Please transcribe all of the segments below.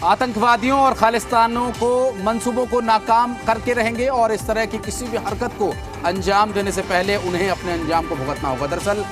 आतंकवादियों और खालिस्तानियों को मंसूबों को नाकाम करके रहेंगे और इस तरह की किसी भी हरकत को अंजाम देने से पहले उन्हें अपने अंजाम को भुगतना होगा। दरअसल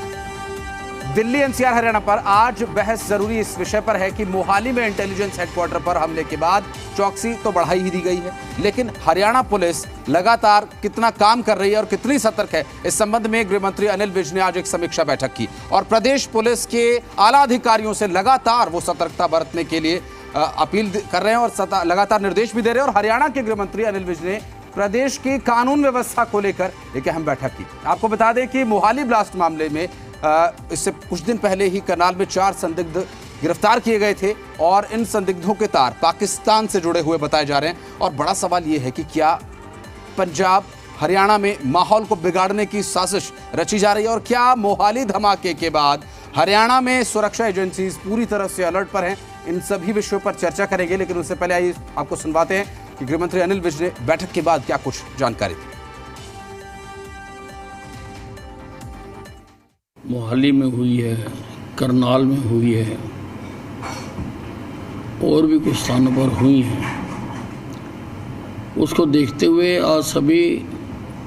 दिल्ली एनसीआर हरियाणा पर आज बहस जरूरी इस विषय पर है कि मोहाली में इंटेलिजेंस हेडक्वार्टर पर हमले के बाद चौकसी तो बढ़ाई ही दी गई है, लेकिन हरियाणा पुलिस लगातार कितना काम कर रही है और कितनी सतर्क है, इस संबंध में गृह मंत्री अनिल विज ने आज एक समीक्षा बैठक की और प्रदेश पुलिस के आला अधिकारियों से लगातार वो सतर्कता बरतने के लिए अपील कर रहे हैं और लगातार निर्देश भी दे रहे हैं। और हरियाणा के गृह मंत्री अनिल विज ने प्रदेश की कानून व्यवस्था को लेकर एक अहम बैठक की। आपको बता दें कि मोहाली ब्लास्ट मामले में इससे कुछ दिन पहले ही करनाल में 4 संदिग्ध गिरफ्तार किए गए थे और इन संदिग्धों के तार पाकिस्तान से जुड़े हुए बताए जा रहे हैं। और बड़ा सवाल यह है कि क्या पंजाब हरियाणा में माहौल को बिगाड़ने की साजिश रची जा रही है और क्या मोहाली धमाके के बाद हरियाणा में सुरक्षा एजेंसीज पूरी तरह से अलर्ट पर हैं। इन सभी विषयों पर चर्चा करेंगे, लेकिन उससे पहले आइए आपको सुनवाते हैं कि गृहमंत्री अनिल विज ने बैठक के बाद क्या कुछ जानकारी दी। मोहाली में हुई है, करनाल में हुई है और भी कुछ स्थानों पर हुई हैं। उसको देखते हुए आज सभी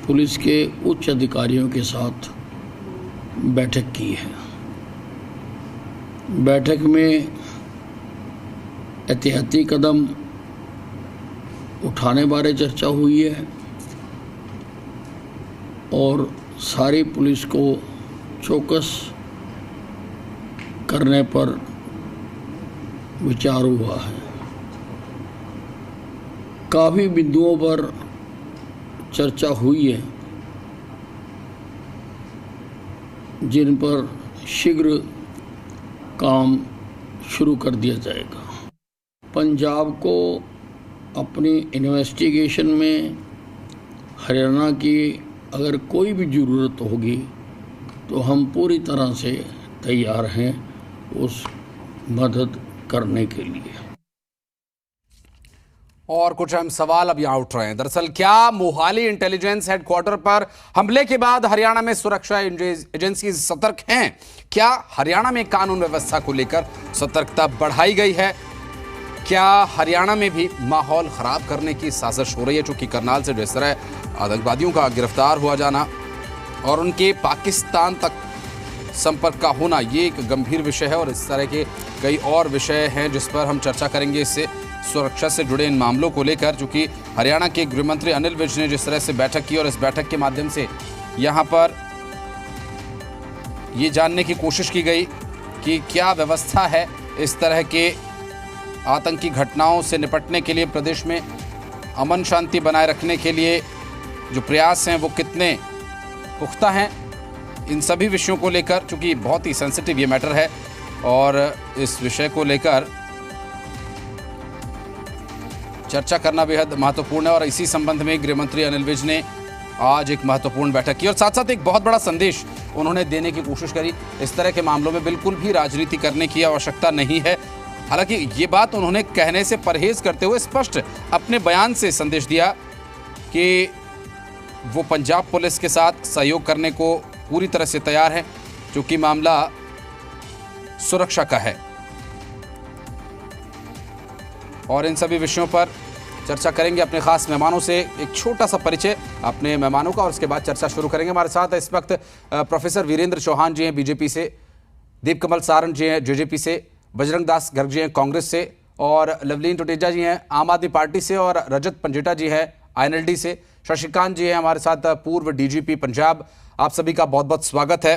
पुलिस के उच्च अधिकारियों के साथ बैठक की है। बैठक में एहतियाती कदम उठाने बारे चर्चा हुई है और सारी पुलिस को चौकस करने पर विचार हुआ है। काफ़ी बिंदुओं पर चर्चा हुई है जिन पर शीघ्र काम शुरू कर दिया जाएगा। पंजाब को अपनी इन्वेस्टिगेशन में हरियाणा की अगर कोई भी ज़रूरत होगी तो हम पूरी तरह से तैयार हैं उस मदद करने के लिए। और कुछ अहम सवाल अब यहां उठ रहे हैं। दरअसल क्या मोहाली इंटेलिजेंस हेडक्वार्टर पर हमले के बाद हरियाणा में सुरक्षा एजेंसी सतर्क हैं? क्या हरियाणा में कानून व्यवस्था को लेकर सतर्कता बढ़ाई गई है? क्या हरियाणा में भी माहौल खराब करने की साजिश हो रही है? चूंकि करनाल से जिस तरह आतंकवादियों का गिरफ्तार हुआ जाना और उनके पाकिस्तान तक संपर्क का होना, ये एक गंभीर विषय है और इस तरह के कई और विषय हैं जिस पर हम चर्चा करेंगे इससे सुरक्षा से जुड़े इन मामलों को लेकर। चूंकि हरियाणा के गृह मंत्री अनिल विज ने जिस तरह से बैठक की और इस बैठक के माध्यम से यहाँ पर ये जानने की कोशिश की गई कि क्या व्यवस्था है इस तरह के आतंकी घटनाओं से निपटने के लिए, प्रदेश में अमन शांति बनाए रखने के लिए जो प्रयास हैं वो कितने पुख्ता हैं। इन सभी विषयों को लेकर, चूंकि बहुत ही सेंसिटिव ये मैटर है और इस विषय को लेकर चर्चा करना बेहद महत्वपूर्ण है और इसी संबंध में गृह मंत्री अनिल विज ने आज एक महत्वपूर्ण बैठक की और साथ साथ एक बहुत बड़ा संदेश उन्होंने देने की कोशिश करी। इस तरह के मामलों में बिल्कुल भी राजनीति करने की आवश्यकता नहीं है। हालांकि ये बात उन्होंने कहने से परहेज करते हुए स्पष्ट अपने बयान से संदेश दिया कि वो पंजाब पुलिस के साथ सहयोग करने को पूरी तरह से तैयार है, क्योंकि मामला सुरक्षा का है। और इन सभी विषयों पर चर्चा करेंगे अपने खास मेहमानों से। एक छोटा सा परिचय अपने मेहमानों का और उसके बाद चर्चा शुरू करेंगे। हमारे साथ इस वक्त प्रोफेसर वीरेंद्र चौहान जी हैं बीजेपी से, दीप कमल सारन जी हैं जेजेपी से, बजरंग दास गर्ग जी हैं कांग्रेस से और लवलीन टुटेजा जी हैं आम आदमी पार्टी से और रजत पंजेटा जी हैं आईएनएलडी से। शशिकांत जी हैं हमारे साथ पूर्व डीजीपी पंजाब। आप सभी का बहुत बहुत स्वागत है।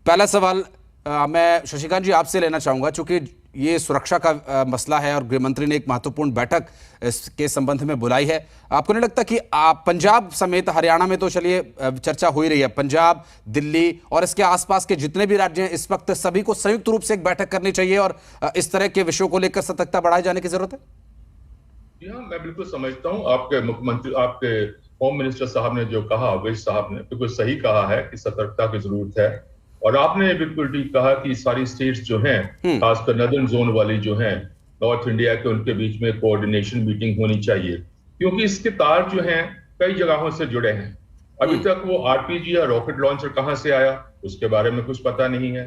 पहला सवाल मैं शशिकांत जी आपसे लेना चाहूँगा, चूँकि ये सुरक्षा का मसला है और गृह मंत्री ने एक महत्वपूर्ण बैठक इसके संबंध में बुलाई है। आपको नहीं लगता कि पंजाब समेत हरियाणा में तो चलिए चर्चा हो ही रही है, पंजाब, दिल्ली और इसके आसपास के जितने भी राज्य हैं इस वक्त सभी को संयुक्त रूप से एक बैठक करनी चाहिए और इस तरह के विषयों को लेकर सतर्कता बढ़ाए जाने की जरूरत है? जी हाँ, मैं बिल्कुल समझता हूँ। आपके मुख्यमंत्री, आपके होम मिनिस्टर साहब ने जो कहा, विज साहब ने बिल्कुल सही कहा है कि सतर्कता की जरूरत है। और आपने बिल्कुल ठीक कहा कि सारी स्टेट्स जो हैं, खासकर नदर्न जोन वाली जो हैं नॉर्थ इंडिया के, उनके बीच में कोऑर्डिनेशन मीटिंग होनी चाहिए, क्योंकि इसके तार जो हैं कई जगहों से जुड़े हैं। अभी तक वो आरपीजी या रॉकेट लॉन्चर कहां से आया उसके बारे में कुछ पता नहीं है।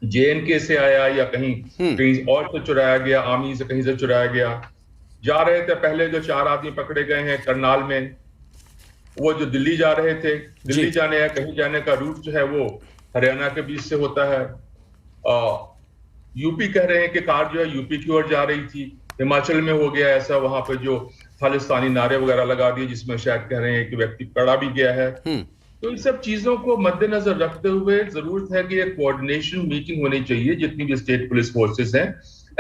JNK से आया या कहीं और से चुराया गया, आर्मी से कहीं से चुराया गया। जा रहे थे, पहले जो 4 आदमी पकड़े गए हैं करनाल में, वो जो दिल्ली जा रहे थे, दिल्ली जाने या कहीं जाने का रूट जो है वो हरियाणा के बीच से होता है। यूपी कह रहे हैं कि कार जो है यूपी की ओर जा रही थी। हिमाचल में हो गया ऐसा, वहां पे जो खालिस्तानी नारे वगैरह लगा दिए, जिसमें शायद कह रहे हैं कि व्यक्ति पकड़ा भी गया है। तो इन सब चीजों को मद्देनजर रखते हुए जरूरत है कि एक कोऑर्डिनेशन मीटिंग होनी चाहिए जितनी भी स्टेट पुलिस फोर्सेस हैं,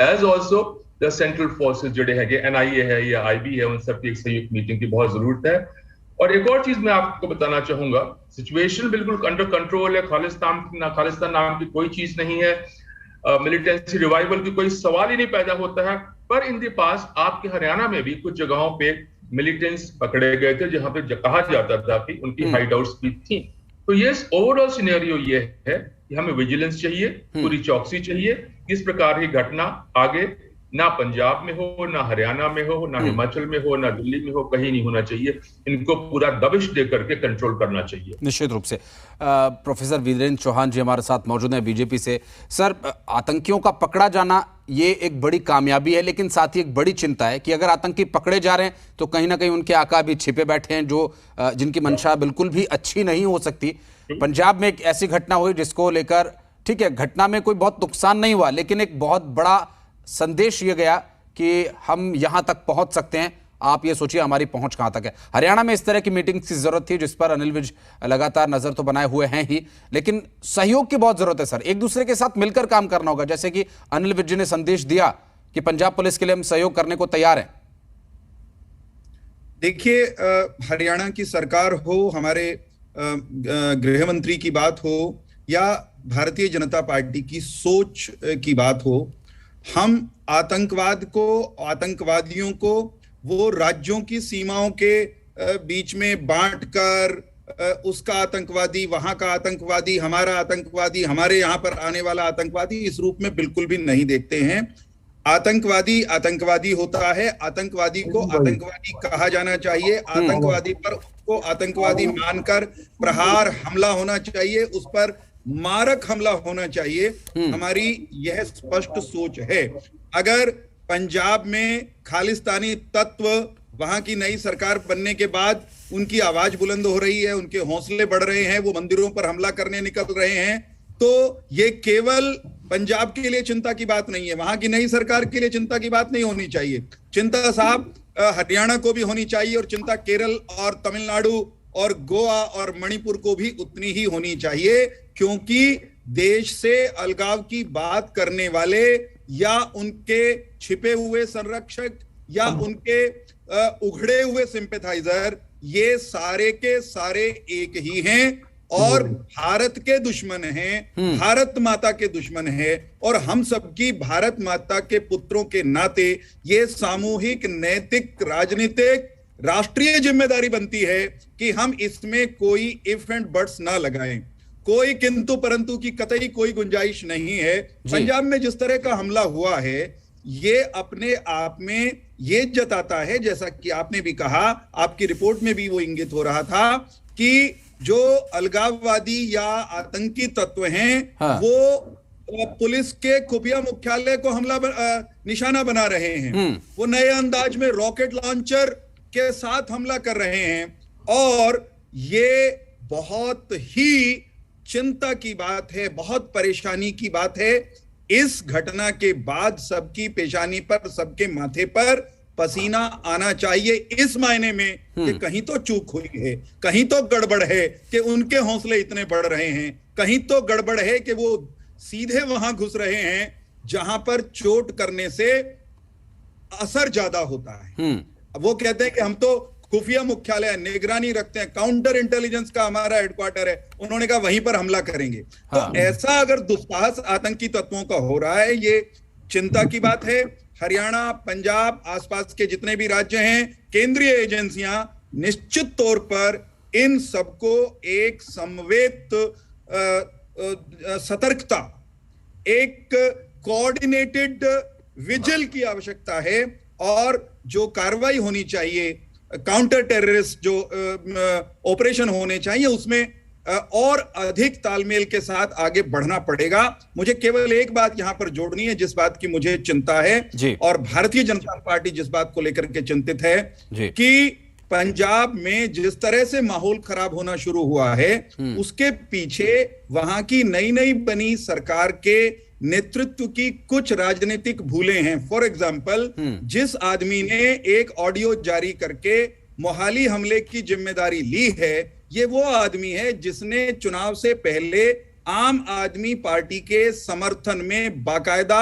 as also the central forces जुड़े हैं, NIA है या IB है, उन सब की एक संयुक्त मीटिंग की बहुत जरूरत है। और एक और चीज मैं आपको बताना चाहूंगा, सिचुएशन बिल्कुल अंडर कंट्रोल है। खालिस्तान नाम की कोई चीज नहीं है, मिलिटेंसी रिवाइवल की कोई सवाल ही नहीं पैदा होता है। पर इन द पास आपके हरियाणा में भी कुछ जगहों पे मिलिटेंट्स पकड़े गए थे जहां पे कहा जाता था कि उनकी हाइडआउट्स भी थी। तो ये ओवरऑल सिनेरियो ये है कि हमें विजिलेंस चाहिए, पूरी चौकसी चाहिए। इस प्रकार की घटना आगे ना पंजाब में हो, ना हरियाणा में हो, ना हिमाचल में हो, ना दिल्ली में हो, कहीं नहीं होना चाहिए। इनको पूरा दबिश दे करके कंट्रोल करना चाहिए। निश्चित रूप से। प्रोफेसर वीरेंद्र चौहान जी हमारे साथ मौजूद हैं बीजेपी से। सर, आतंकियों का पकड़ा जाना ये एक बड़ी कामयाबी है, लेकिन साथ ही एक बड़ी चिंता है कि अगर आतंकी पकड़े जा रहे हैं तो कहीं ना कहीं उनके आका भी छिपे बैठे हैं, जो जिनकी मंशा बिल्कुल भी अच्छी नहीं हो सकती। पंजाब में एक ऐसी घटना हुई जिसको लेकर, ठीक है, घटना में कोई बहुत नुकसान नहीं हुआ, लेकिन एक बहुत बड़ा संदेश ये गया कि हम यहां तक पहुंच सकते हैं। आप ये सोचिए हमारी पहुंच कहां तक है। हरियाणा में इस तरह की मीटिंग की जरूरत थी, जिस पर अनिल विज लगातार नजर तो बनाए हुए हैं ही, लेकिन सहयोग की बहुत जरूरत है सर। एक दूसरे के साथ मिलकर काम करना होगा, जैसे कि अनिल विज जी ने संदेश दिया कि पंजाब पुलिस के लिए हम सहयोग करने को तैयार हैं। देखिए, हरियाणा की सरकार हो, हमारे गृह मंत्री की बात हो, या भारतीय जनता पार्टी की सोच की बात हो, हम आतंकवाद को, आतंकवादियों को वो राज्यों की सीमाओं के बीच में बांटकर, उसका आतंकवादी, वहां का आतंकवादी, हमारा आतंकवादी, हमारे यहां पर आने वाला आतंकवादी, इस रूप में बिल्कुल भी नहीं देखते हैं। आतंकवादी आतंकवादी होता है, आतंकवादी को आतंकवादी कहा जाना चाहिए, आतंकवादी पर उसको आतंकवादी मानकर प्रहार हमला होना चाहिए, उस पर मारक हमला होना चाहिए। हमारी यह स्पष्ट सोच है। अगर पंजाब में खालिस्तानी तत्व, वहां की नई सरकार बनने के बाद उनकी आवाज बुलंद हो रही है, उनके हौसले बढ़ रहे हैं, वो मंदिरों पर हमला करने निकल रहे हैं, तो ये केवल पंजाब के लिए चिंता की बात नहीं है, वहां की नई सरकार के लिए चिंता की बात नहीं होनी चाहिए। चिंता साहब हरियाणा को भी होनी चाहिए, और चिंता केरल और तमिलनाडु और गोवा और मणिपुर को भी उतनी ही होनी चाहिए, क्योंकि देश से अलगाव की बात करने वाले या उनके छिपे हुए संरक्षक या उनके उघड़े हुए सिंपैथाइजर, ये सारे के सारे एक ही हैं और भारत के दुश्मन हैं, भारत माता के दुश्मन हैं। और हम सबकी भारत माता के पुत्रों के नाते ये सामूहिक, नैतिक, राजनीतिक, राष्ट्रीय जिम्मेदारी बनती है कि हम इसमें कोई इफ एंड बट्स ना लगाएं। कोई किंतु परंतु की कतई कोई गुंजाइश नहीं है। पंजाब में जिस तरह का हमला हुआ है, ये अपने आप में ये जताता है, जैसा कि आपने भी कहा, आपकी रिपोर्ट में भी वो इंगित हो रहा था, कि जो अलगाववादी या आतंकी तत्व हैं, हाँ, वो पुलिस के खुफिया मुख्यालय को निशाना बना रहे हैं। वो नए अंदाज में रॉकेट लॉन्चर के साथ हमला कर रहे हैं, और ये बहुत ही चिंता की बात है, बहुत परेशानी की बात है। इस घटना के बाद सबकी पेशानी पर, सबके माथे पर पसीना आना चाहिए, इस मायने में कि कहीं तो चूक हुई है, कहीं तो गड़बड़ है कि उनके हौसले इतने बढ़ रहे हैं, कहीं तो गड़बड़ है कि वो सीधे वहां घुस रहे हैं जहां पर चोट करने से असर ज्यादा होता है। वो कहते हैं कि हम तो खुफिया मुख्यालय, निगरानी रखते हैं, काउंटर इंटेलिजेंस का हमारा हेडक्वार्टर है, उन्होंने कहा वहीं पर हमला करेंगे। हाँ। तो ऐसा अगर दुस्साहस आतंकी तत्वों का हो रहा है, ये चिंता की बात है। हरियाणा, पंजाब, आसपास के जितने भी राज्य हैं, केंद्रीय एजेंसियां निश्चित तौर पर इन सबको एक समवेत सतर्कता, एक कोऑर्डिनेटेड विजिल की आवश्यकता है, और जो कार्रवाई होनी चाहिए, काउंटर टेररिस्ट जो ऑपरेशन होने चाहिए, उसमें और अधिक तालमेल के साथ आगे बढ़ना पड़ेगा। मुझे केवल एक बात यहां पर जोड़नी है, जिस बात की मुझे चिंता है और भारतीय जनता पार्टी जिस बात को लेकर के चिंतित है कि पंजाब में जिस तरह से माहौल खराब होना शुरू हुआ है, उसके पीछे वहां की नई नई बनी सरकार के नेतृत्व की कुछ राजनीतिक भूलें हैं। फॉर एग्जाम्पल, जिस आदमी ने एक ऑडियो जारी करके मोहाली हमले की जिम्मेदारी ली है, ये वो आदमी है जिसने चुनाव से पहले आम आदमी पार्टी के समर्थन में बाकायदा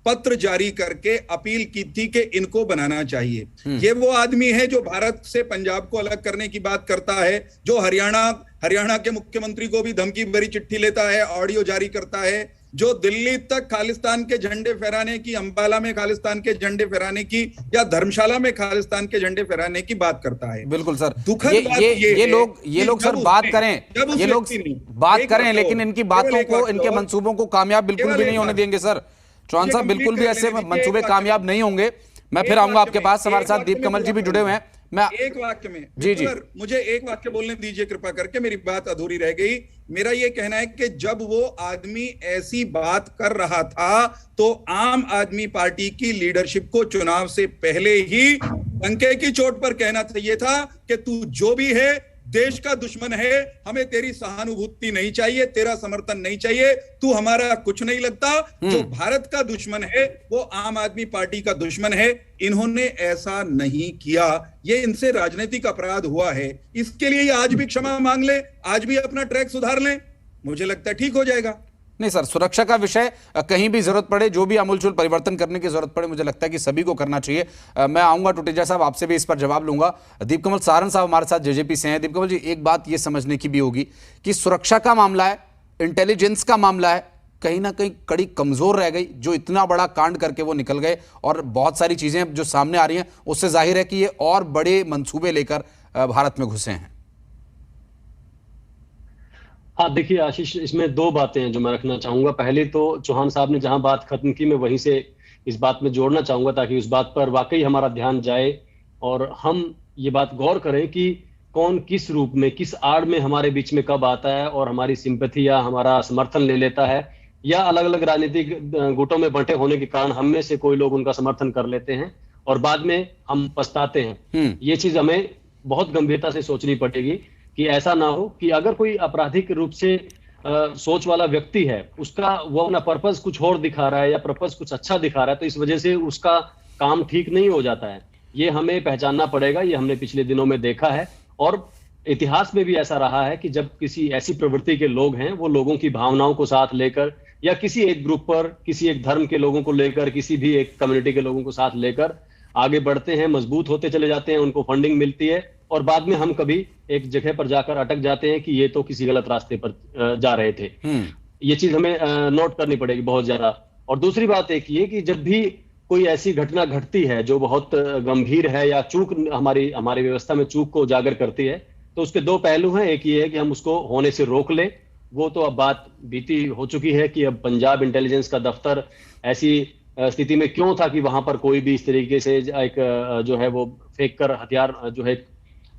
पत्र जारी करके अपील की थी कि इनको बनाना चाहिए। ये वो आदमी है जो भारत से पंजाब को अलग करने की बात करता है, जो हरियाणा के मुख्यमंत्री को भी धमकी भरी चिट्ठी लेता है, ऑडियो जारी करता है, जो दिल्ली तक खालिस्तान के झंडे फहराने की, अंबाला में खालिस्तान के झंडे फहराने की या धर्मशाला में खालिस्तान के झंडे फहराने की बात करता है। बिल्कुल सर, दुखद बात ये लोग सर बात करें, ये लोग बात करें, लेकिन इनकी बातों को, इनके मंसूबों को कामयाब बिल्कुल भी नहीं होने देंगे सर। चौहान साहब, बिल्कुल भी ऐसे मंसूबे कामयाब नहीं होंगे। मैं फिर आऊंगा आपके पास। हमारे साथ दीप कमल जी भी जुड़े हुए हैं। मैं एक वाक्य में जी मुझे एक वाक्य बोलने दीजिए कृपा करके, मेरी बात अधूरी रह गई। मेरा ये कहना है कि जब वो आदमी ऐसी बात कर रहा था तो आम आदमी पार्टी की लीडरशिप को चुनाव से पहले ही डंके की चोट पर कहना चाहिए था कि तू जो भी है देश का दुश्मन है, हमें तेरी सहानुभूति नहीं चाहिए, तेरा समर्थन नहीं चाहिए, तू हमारा कुछ नहीं लगता। जो भारत का दुश्मन है वो आम आदमी पार्टी का दुश्मन है। इन्होंने ऐसा नहीं किया, ये इनसे राजनीतिक अपराध हुआ है। इसके लिए आज भी क्षमा मांग ले, आज भी अपना ट्रैक सुधार ले, मुझे लगता है ठीक हो जाएगा। नहीं सर, सुरक्षा का विषय कहीं भी जरूरत पड़े, जो भी आमूलचूल परिवर्तन करने की जरूरत पड़े, मुझे लगता है कि सभी को करना चाहिए। मैं आऊंगा टुटेजा साहब, आपसे भी इस पर जवाब लूंगा। दीप कमल सारन साहब हमारे साथ जेजेपी से हैं। दीप कमल जी, एक बात ये समझने की भी होगी कि सुरक्षा का मामला है, इंटेलिजेंस का मामला है, कहीं ना कहीं कड़ी कमजोर रह गई। जो इतना बड़ा कांड करके वो निकल गए और बहुत सारी चीजें जो सामने आ रही हैं, उससे जाहिर है कि ये और बड़े मंसूबे लेकर भारत में घुसे हैं। हाँ, देखिए आशीष, इसमें दो बातें हैं जो मैं रखना चाहूंगा। पहले तो चौहान साहब ने जहां बात खत्म की, मैं वहीं से इस बात में जोड़ना चाहूंगा ताकि उस बात पर वाकई हमारा ध्यान जाए और हम ये बात गौर करें कि कौन किस रूप में, किस आड़ में हमारे बीच में कब आता है और हमारी सिंपैथी या हमारा समर्थन ले लेता है, या अलग अलग राजनीतिक गुटों में बंटे होने के कारण हम में से कोई लोग उनका समर्थन कर लेते हैं और बाद में हम पछताते हैं। ये चीज हमें बहुत गंभीरता से सोचनी पड़ेगी कि ऐसा ना हो कि अगर कोई आपराधिक रूप से सोच वाला व्यक्ति है, उसका वो अपना पर्पस कुछ और दिखा रहा है या पर्पस कुछ अच्छा दिखा रहा है, तो इस वजह से उसका काम ठीक नहीं हो जाता है। ये हमें पहचानना पड़ेगा। ये हमने पिछले दिनों में देखा है और इतिहास में भी ऐसा रहा है कि जब किसी ऐसी प्रवृत्ति के लोग हैं, वो लोगों की भावनाओं को साथ लेकर या किसी एक ग्रुप पर, किसी एक धर्म के लोगों को लेकर, किसी भी एक कम्युनिटी के लोगों को साथ लेकर आगे बढ़ते हैं, मजबूत होते चले जाते हैं, उनको फंडिंग मिलती है और बाद में हम कभी एक जगह पर जाकर अटक जाते हैं कि ये तो किसी गलत रास्ते पर जा रहे थे। ये चीज हमें नोट करनी पड़ेगी बहुत ज्यादा। और दूसरी बात एक ये कि जब भी कोई ऐसी घटना घटती है जो बहुत गंभीर है या चूक हमारी व्यवस्था में चूक को उजागर करती है, तो उसके दो पहलू हैं। एक ये है कि हम उसको होने से रोक ले। वो तो अब बात बीती हो चुकी है कि अब पंजाब इंटेलिजेंस का दफ्तर ऐसी स्थिति में क्यों था कि वहां पर कोई भी इस तरीके से एक जो है वो फेंक कर हथियार, जो है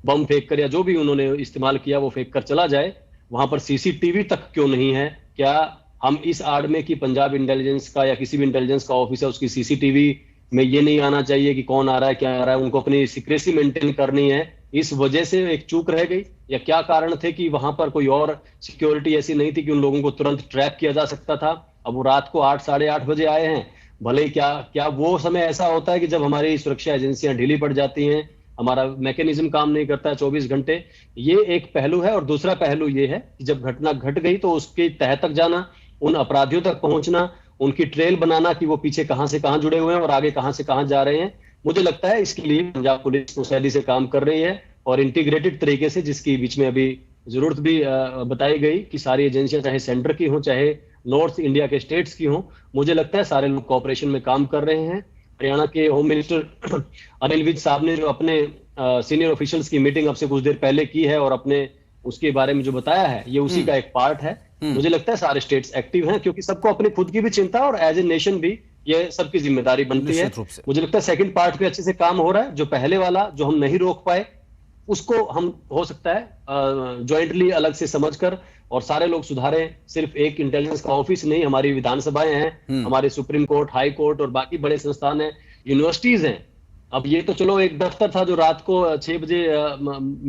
बम फेंक कर या जो भी उन्होंने इस्तेमाल किया वो फेंक कर चला जाए। वहां पर सीसीटीवी तक क्यों नहीं है? क्या हम इस आड़ में कि पंजाब इंटेलिजेंस का या किसी भी इंटेलिजेंस का ऑफिसर उसकी सीसीटीवी में ये नहीं आना चाहिए कि कौन आ रहा है, क्या आ रहा है, उनको अपनी सीक्रेसी मेंटेन करनी है, इस वजह से एक चूक रह गई? या क्या कारण थे कि वहां पर कोई और सिक्योरिटी ऐसी नहीं थी कि उन लोगों को तुरंत ट्रैक किया जा सकता था? अब वो रात को 8 साढ़े 8 बजे आए हैं, भले क्या वो समय ऐसा होता है कि जब हमारी सुरक्षा एजेंसियां ढीली पड़ जाती हैं, हमारा मैकेनिज्म काम नहीं करता है 24 घंटे? ये एक पहलू है। और दूसरा पहलू ये है कि जब घटना घट गई तो उसके तह तक जाना, उन अपराधियों तक पहुंचना, उनकी ट्रेल बनाना कि वो पीछे कहां से कहां जुड़े हुए हैं और आगे कहां से कहां जा रहे हैं। मुझे लगता है इसके लिए पंजाब पुलिस मुस्तैदी से काम कर रही है और इंटीग्रेटेड तरीके से, जिसकी बीच में अभी जरूरत भी बताई गई कि सारी एजेंसियां चाहे सेंटर की हो चाहे नॉर्थ इंडिया के स्टेट्स की हो, मुझे लगता है सारे लोग कोऑपरेशन में काम कर रहे हैं। हरियाणा के होम मिनिस्टर अनिल विज साहब ने जो अपने सीनियर ऑफिशियल्स की मीटिंग अब से कुछ देर पहले की है और अपने उसके बारे में जो बताया है, ये उसी का एक पार्ट है। मुझे लगता है सारे स्टेट्स एक्टिव हैं क्योंकि सबको अपनी खुद की भी चिंता और एज ए नेशन भी ये सबकी जिम्मेदारी बनती है। मुझे लगता है सेकंड पार्ट पे अच्छे से काम हो रहा है। जो पहले वाला जो हम नहीं रोक पाए उसको हम हो सकता है ज्वाइंटली अलग से समझकर और सारे लोग सुधारें। सिर्फ एक इंटेलिजेंस का ऑफिस नहीं, हमारी विधानसभाएं हैं, हमारे सुप्रीम कोर्ट, हाई कोर्ट और बाकी बड़े संस्थान हैं, यूनिवर्सिटीज हैं। अब ये तो चलो एक दफ्तर था जो रात को 6 बजे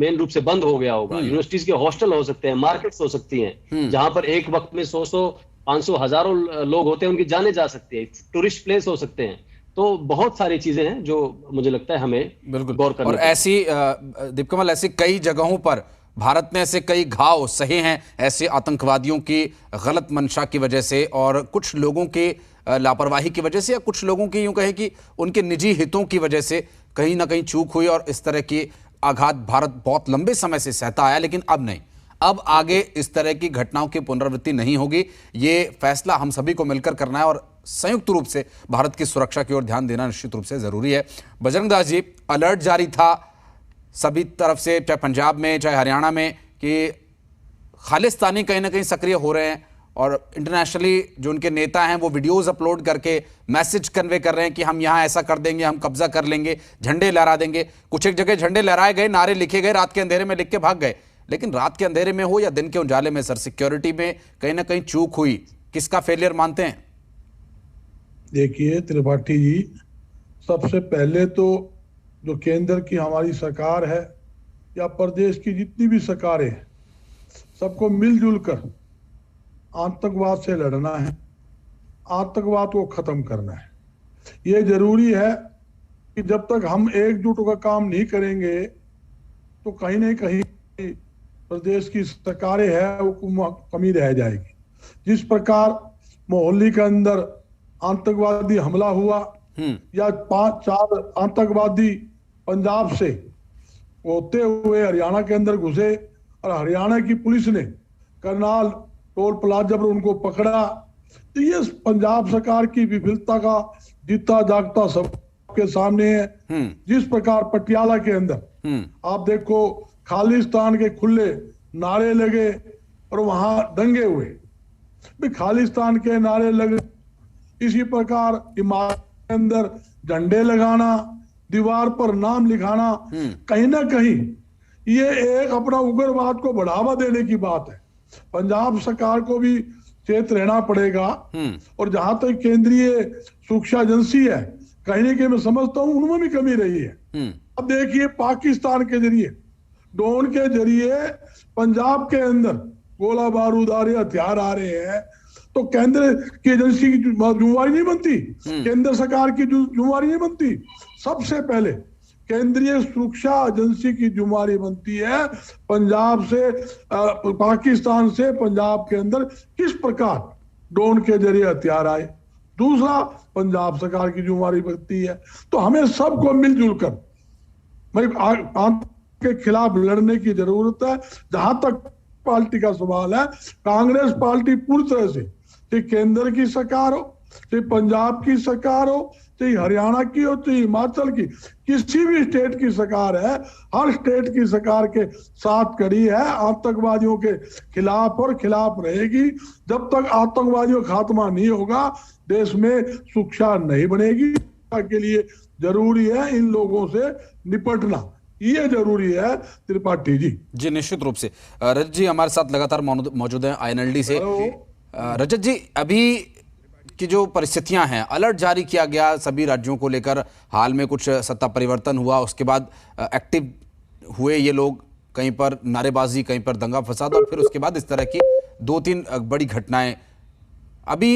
मेन रूप से बंद हो गया होगा। यूनिवर्सिटीज के हॉस्टल हो सकते हैं, मार्केट्स हो सकती हैं, जहां पर एक वक्त में 100 500 हजारों लोग होते हैं, उनकी जाने जा सकती है। टूरिस्ट प्लेस हो सकते हैं। तो बहुत सारी चीजें हैं जो मुझे लगता है हमें बिल्कुल गौर करना। और ऐसी दीपकमल, ऐसी कई जगहों पर भारत ने ऐसे कई घाव सहे हैं ऐसे आतंकवादियों की गलत मंशा की वजह से और कुछ लोगों के लापरवाही की वजह से या कुछ लोगों की यूं कहें कि उनके निजी हितों की वजह से कहीं ना कहीं चूक हुई और इस तरह की आघात भारत बहुत लंबे समय से सहता आया। लेकिन अब नहीं, अब आगे इस तरह की घटनाओं की पुनरावृत्ति नहीं होगी। ये फैसला हम सभी को मिलकर करना है और संयुक्त रूप से भारत की सुरक्षा की ओर ध्यान देना निश्चित रूप से जरूरी है। बजरंग दास जी, अलर्ट जारी था सभी तरफ से, चाहे पंजाब में चाहे हरियाणा में, कि खालिस्तानी कहीं ना कहीं सक्रिय हो रहे हैं और इंटरनेशनली जो उनके नेता हैं वो वीडियोस अपलोड करके मैसेज कन्वे कर रहे हैं कि हम यहाँ ऐसा कर देंगे, हम कब्जा कर लेंगे, झंडे लहरा देंगे। कुछ एक जगह झंडे लहराए गए, नारे लिखे गए, रात के अंधेरे में लिख के भाग गए। लेकिन रात के अंधेरे में हो या दिन के उजाले में, सर, सिक्योरिटी में कहीं ना कहीं चूक हुई। किसका फेलियर मानते हैं? देखिए त्रिपाठी जी, सबसे पहले तो जो केंद्र की हमारी सरकार है या प्रदेश की जितनी भी सरकारें हैं, सबको मिलजुल कर आतंकवाद से लड़ना है, आतंकवाद को खत्म करना है। ये जरूरी है कि जब तक हम एकजुट होकर काम नहीं करेंगे तो कहीं ना कहीं प्रदेश की सरकारें हैं वो कमी रह जाएगी। जिस प्रकार मोहाली के अंदर आतंकवादी हमला हुआ या 5-4 आतंकवादी पंजाब से होते हुए हरियाणा के अंदर घुसे और हरियाणा की पुलिस ने करनाल टोल प्लाजा पर उनको पकड़ा, तो ये पंजाब सरकार की विफलता का जीता जागता सबके सामने है। जिस प्रकार पटियाला के अंदर आप देखो खालिस्तान के खुले नारे लगे और वहां दंगे हुए, भी खालिस्तान के नारे लगे। इसी प्रकार इमारत के अंदर झंडे लगाना, दीवार पर नाम लिखाना, कहीं ना कहीं ये एक अपना उग्रवाद को बढ़ावा देने की बात है। पंजाब सरकार को भी चेत रहना पड़ेगा। और जहां तक केंद्रीय सुरक्षा एजेंसी है, कहीं ना कहीं मैं समझता हूं उनमें भी कमी रही है। अब देखिए पाकिस्तान के जरिए, ड्रोन के जरिए पंजाब के अंदर गोला बारूदारी हथियार आ रहे हैं, तो केंद्र की एजेंसी की जिम्मेवारी नहीं बनती, केंद्र सरकार की जिम्मेवारी नहीं बनती। सबसे पहले केंद्रीय सुरक्षा एजेंसी की जिम्मेवारी बनती है पंजाब से पाकिस्तान से पंजाब के अंदर किस प्रकार ड्रोन के जरिए हथियार आए। दूसरा पंजाब सरकार की जिम्मेवारी बनती है। तो हमें सबको मिलजुल कर के खिलाफ लड़ने की जरूरत है। जहां तक पार्टी का सवाल है, कांग्रेस पार्टी पूरी तरह से, चाहे केंद्र की सरकार हो, चाहे पंजाब की सरकार हो, चाहे हरियाणा की हो, चाहे हिमाचल की, किसी भी स्टेट की सरकार है, हर स्टेट की सरकार के साथ खड़ी है आतंकवादियों के खिलाफ और खिलाफ रहेगी। जब तक आतंकवादियों का खात्मा नहीं होगा, देश में सुरक्षा नहीं बनेगी। के लिए जरूरी है इन लोगों से निपटना, ये जरूरी है त्रिपाठी जी। जी निश्चित रूप से। रजत जी हमारे साथ लगातार मौजूद हैं INLD से। रजत जी, अभी की जो परिस्थितियां हैं, अलर्ट जारी किया गया सभी राज्यों को लेकर, हाल में कुछ सत्ता परिवर्तन हुआ, उसके बाद एक्टिव हुए ये लोग, कहीं पर नारेबाजी, कहीं पर दंगा फसाद, और फिर उसके बाद इस तरह की 2-3 बड़ी घटनाएं। अभी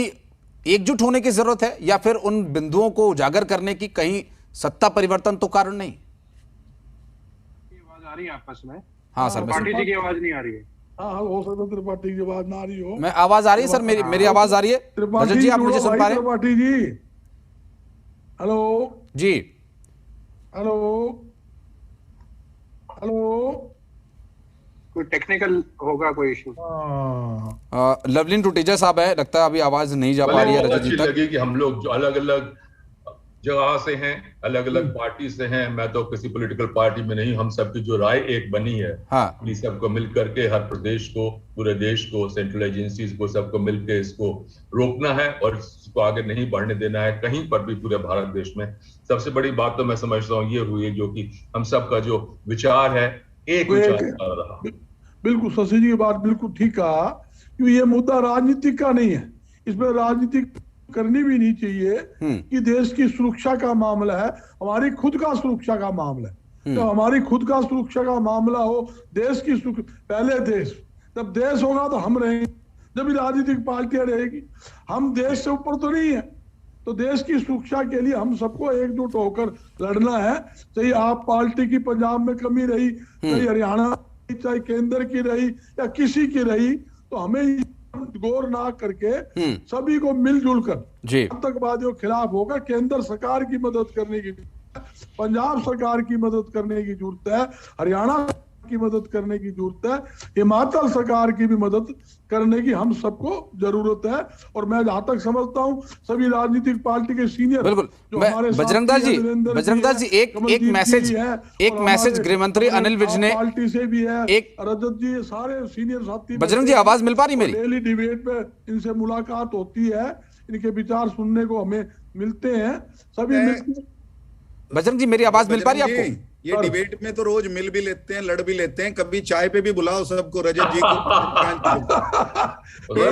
एकजुट होने की जरूरत है या फिर उन बिंदुओं को उजागर करने की कहीं सत्ता परिवर्तन तो कारण नहीं? आवाज आ रही है आपस में? हाँ सर, त्रिपाठी जी की आवाज नहीं आ रही है। हाँ हो सकता है त्रिपाठी की आवाज ना आ रही हो। मैं आवाज आ रही है सर, मेरी आवाज आ रही है? रजत जी आप मुझे सुन पा रहे हैं? त्रिपाठी जी हेलो जी हेलो हेलो, कोई टेक्निकल होगा, कोई इशू। लवलिन टुटेजा साहब है, लगता है अभी आवाज नहीं जा पा रही है रजत जी तक। लगी कि हम लोग जो अलग अलग जगह से हैं, अलग अलग पार्टी से हैं, मैं तो किसी पॉलिटिकल पार्टी में नहीं, हम सबकी जो राय एक बनी है, हाँ, इस सबको मिल करके हर प्रदेश को, पूरे देश को, सेंट्रल एजेंसीज को, सबको मिलकर इसको रोकना है और इसको आगे नहीं बढ़ने देना है कहीं पर भी पूरे भारत देश में। सबसे बड़ी बात तो मैं समझता हूँ ये हुई है, जो कि हम सबका जो विचार है एक विचारधारा रहा। बिल्कुल शशि जी की बात बिल्कुल ठीक कहा, क्योंकि ये मुद्दा राजनीतिक का नहीं है, इसमें राजनीतिक करनी भी नहीं चाहिए कि देश की सुरक्षा का मामला है, हमारी खुद का सुरक्षा का मामला है। तो हमारी खुद का सुरक्षा का मामला हो, देश की पहले देश, जब देश होगा तो हम रहेंगे, जब राजनीतिक पार्टियां रहेगी। हम देश से ऊपर तो नहीं है, तो देश की सुरक्षा के लिए हम सबको एकजुट होकर लड़ना है। चाहे आप पार्टी की पंजाब में कमी रही, चाहे हरियाणा, चाहे केंद्र की रही या किसी की रही, तो हमें गौर ना करके सभी को मिलजुल कर आतंकवादियों के खिलाफ होकर केंद्र सरकार की मदद करने की, पंजाब सरकार की मदद करने की जरूरत है, हरियाणा की मदद करने की जरूरत है, हिमाचल सरकार की भी मदद करने की हम सबको जरूरत है। और मैं जहां तक समझता हूं सभी राजनीतिक पार्टी के सीनियर, बिल्कुल, बजरंगदास जी एक मैसेज गृह मंत्री अनिल विज ने पार्टी से भी है, एक रजत जी, सारे सीनियर साथी, बजरंग जी आवाज मिल पा रही मेरी? डेली डिबेट में इनसे मुलाकात होती है, इनके विचार सुनने को हमें मिलते हैं, सभी बजरंग जी मेरी आवाज मिल पा रही है आपको? ये डिबेट में तो रोज मिल भी लेते हैं, लड़ भी लेते हैं, कभी चाय पे भी बुलाओ सबको, रजत जी को।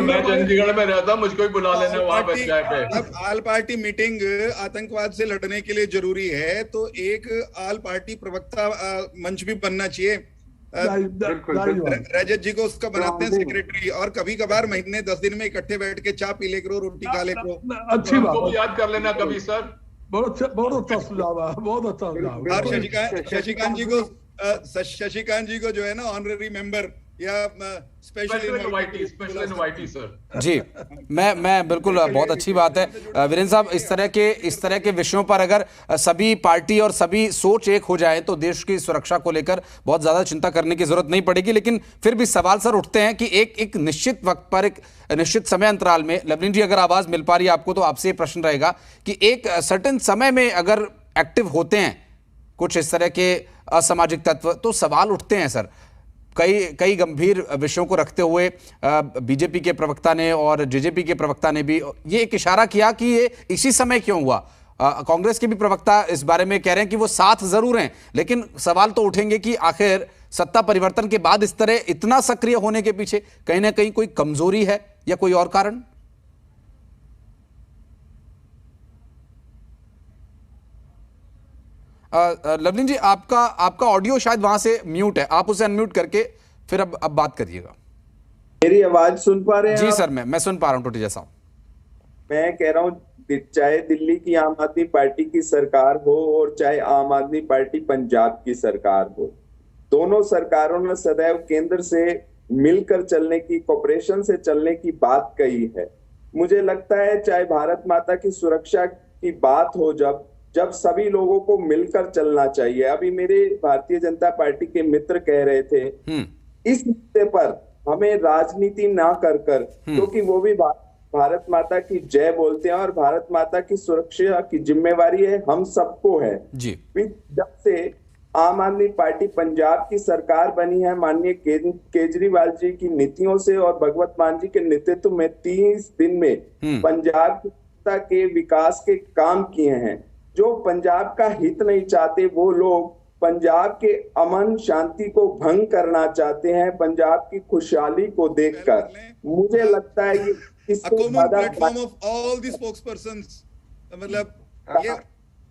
मैं चंडीगढ़ में रहता, मुझको भी बुला लेना वहां पे चाय पे। अब ऑल पार्टी मीटिंग आतंकवाद से लड़ने के लिए जरूरी है, तो एक ऑल पार्टी प्रवक्ता मंच भी बनना चाहिए। रजत जी को उसका बनाते हैं सेक्रेटरी, और कभी कभार महीने 10 दिन में इकट्ठे बैठ के चाय पी ले करो, रोटी खा ले करो। अच्छी बात, याद कर लेना कभी सर। बहुत अच्छा सुझाव है, बहुत अच्छा सुझाव। और शशिकांत जी को जो है ना ऑनररी मेंबर या स्पेशल इनवाइटी सर जी, मैं बिल्कुल, बहुत अच्छी बात है वीरेंद्र साहब। इस तरह के विषयों पर अगर सभी पार्टी और सभी सोच एक हो जाए तो देश की सुरक्षा को लेकर बहुत ज्यादा चिंता करने की जरूरत नहीं पड़ेगी। लेकिन फिर भी सवाल सर उठते हैं कि एक निश्चित वक्त पर, एक निश्चित समय अंतराल में, लवलीन जी अगर आवाज मिल पा रही है आपको, तो आपसे ये प्रश्न रहेगा कि एक सर्टेन समय में अगर एक्टिव होते हैं कुछ इस तरह के असामाजिक तत्व, तो सवाल उठते हैं सर। कई गंभीर विषयों को रखते हुए बीजेपी के प्रवक्ता ने और जेजेपी के प्रवक्ता ने भी ये एक इशारा किया कि ये इसी समय क्यों हुआ। कांग्रेस के भी प्रवक्ता इस बारे में कह रहे हैं कि वो साथ जरूर हैं, लेकिन सवाल तो उठेंगे कि आखिर सत्ता परिवर्तन के बाद इस तरह इतना सक्रिय होने के पीछे कहीं ना कहीं कोई कमजोरी है या कोई और कारण? लवलीन जी आपका ऑडियो शायद वहां से म्यूट है, आप उसे अनम्यूट करके फिर अब बात करिएगा। मेरी आवाज सुन पा रहे हैं? जी सर, मैं सुन पा रहा हूं टोटी जैसा। मैं कह रहा हूं, चाहे दिल्ली की आम आदमी पार्टी की सरकार हो और चाहे आम आदमी पार्टी पंजाब की सरकार हो, दोनों सरकारों ने सदैव केंद्र से मिलकर चलने की, कोऑपरेशन से चलने की बात कही है। मुझे लगता है चाहे भारत माता की सुरक्षा की बात हो, जब सभी लोगों को मिलकर चलना चाहिए। अभी मेरे भारतीय जनता पार्टी के मित्र कह रहे थे इस मुद्दे पर हमें राजनीति ना कर क्योंकि वो भी भारत माता की जय बोलते हैं और भारत माता की सुरक्षा की जिम्मेवारी है, हम सबको है जी। जब से आम आदमी पार्टी पंजाब की सरकार बनी है, माननीय केजरीवाल जी की नीतियों से और भगवत मान जी के नेतृत्व में 30 दिन में पंजाब के विकास के काम किए हैं। जो पंजाब का हित नहीं चाहते वो लोग पंजाब के अमन शांति को भंग करना चाहते हैं, पंजाब की खुशहाली को देखकर। मुझे लगता है कि इससे ज्यादा मतलब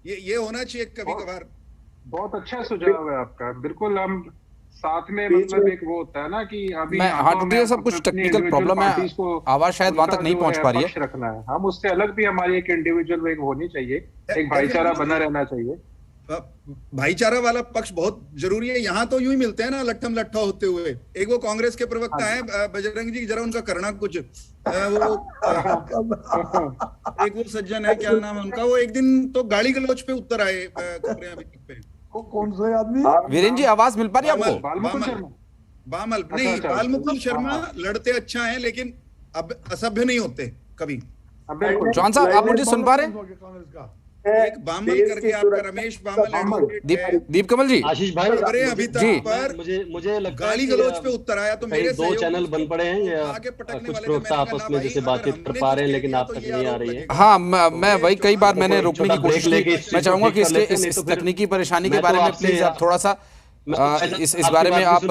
ये होना चाहिए कभी कभार। बहुत अच्छा सुझाव है आपका, बिल्कुल। हम साथ में मतलब एक वो होता है ना कि अभी सब कुछ टेक्निकल प्रॉब्लम है, आवाज शायद वहां तक नहीं पहुंच पा रही है। रखना है, हम उससे अलग भी हमारी एक इंडिविजुअल एक होनी चाहिए, एक भाईचारा बना रहना चाहिए। भाईचारा वाला पक्ष बहुत जरूरी है। यहाँ तो यूं ही मिलते हैं ना लट्ठम लट्ठा होते हुए। एक वो कांग्रेस के प्रवक्ता हैं बजरंग जी, जरा उनका करना कुछ। वो एक वो सज्जन है, क्या नाम है उनका, वो एक दिन तो गाली गलौज पे उतर आए पे। कौन सा आदमी? वीरेंद्र जी आवाज मिल पा रही है आपको? बामल नहीं, बालमुकुल शर्मा लड़ते अच्छा है लेकिन अब असभ्य नहीं होते कभी। जॉन साहब, आप मुझे सुन पा रहे हैं? एक बामल करके आपका रमेश बामल, दीप कमल जी, आशीष भाई, अरे अभी तक पर मुझे लगता है गाली गलौज पे उत्तर आया तो मेरे दो चैनल बन पड़े हैं या कुछ प्रवक्ता आपस में जैसे बातचीत कर पा रहे हैं लेकिन आप तक नहीं आ रही है। हाँ, मैं वही कई बार मैंने रोकने की कोशिश की। मैं चाहूंगा कि इस तकनीकी परेशानी के बारे में प्लीज आप थोड़ा सा इस बारे में आप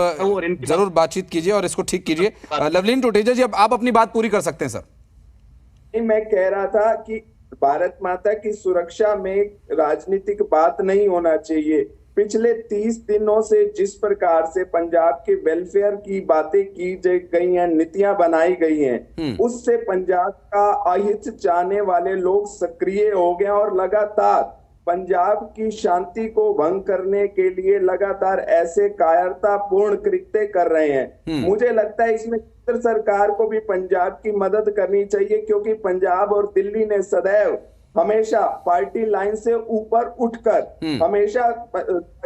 जरूर बातचीत कीजिए और इसको ठीक कीजिए। लवलीन टोटेजा जी, अब आप अपनी बात पूरी कर सकते हैं सर। मैं कह रहा था कि भारत माता की सुरक्षा में राजनीतिक बात नहीं होना चाहिए। पिछले 30 दिनों से जिस प्रकार से पंजाब के वेलफेयर की बातें की गई हैं, नीतियां बनाई गई हैं, उससे पंजाब का अहित चाहने वाले लोग सक्रिय हो गए और लगातार पंजाब की शांति को भंग करने के लिए लगातार ऐसे कायरतापूर्ण कृत्य कर रहे हैं। मुझे लगता है इसमें केंद्र सरकार को भी पंजाब की मदद करनी चाहिए, क्योंकि पंजाब और दिल्ली ने सदैव हमेशा पार्टी लाइन से ऊपर उठकर हमेशा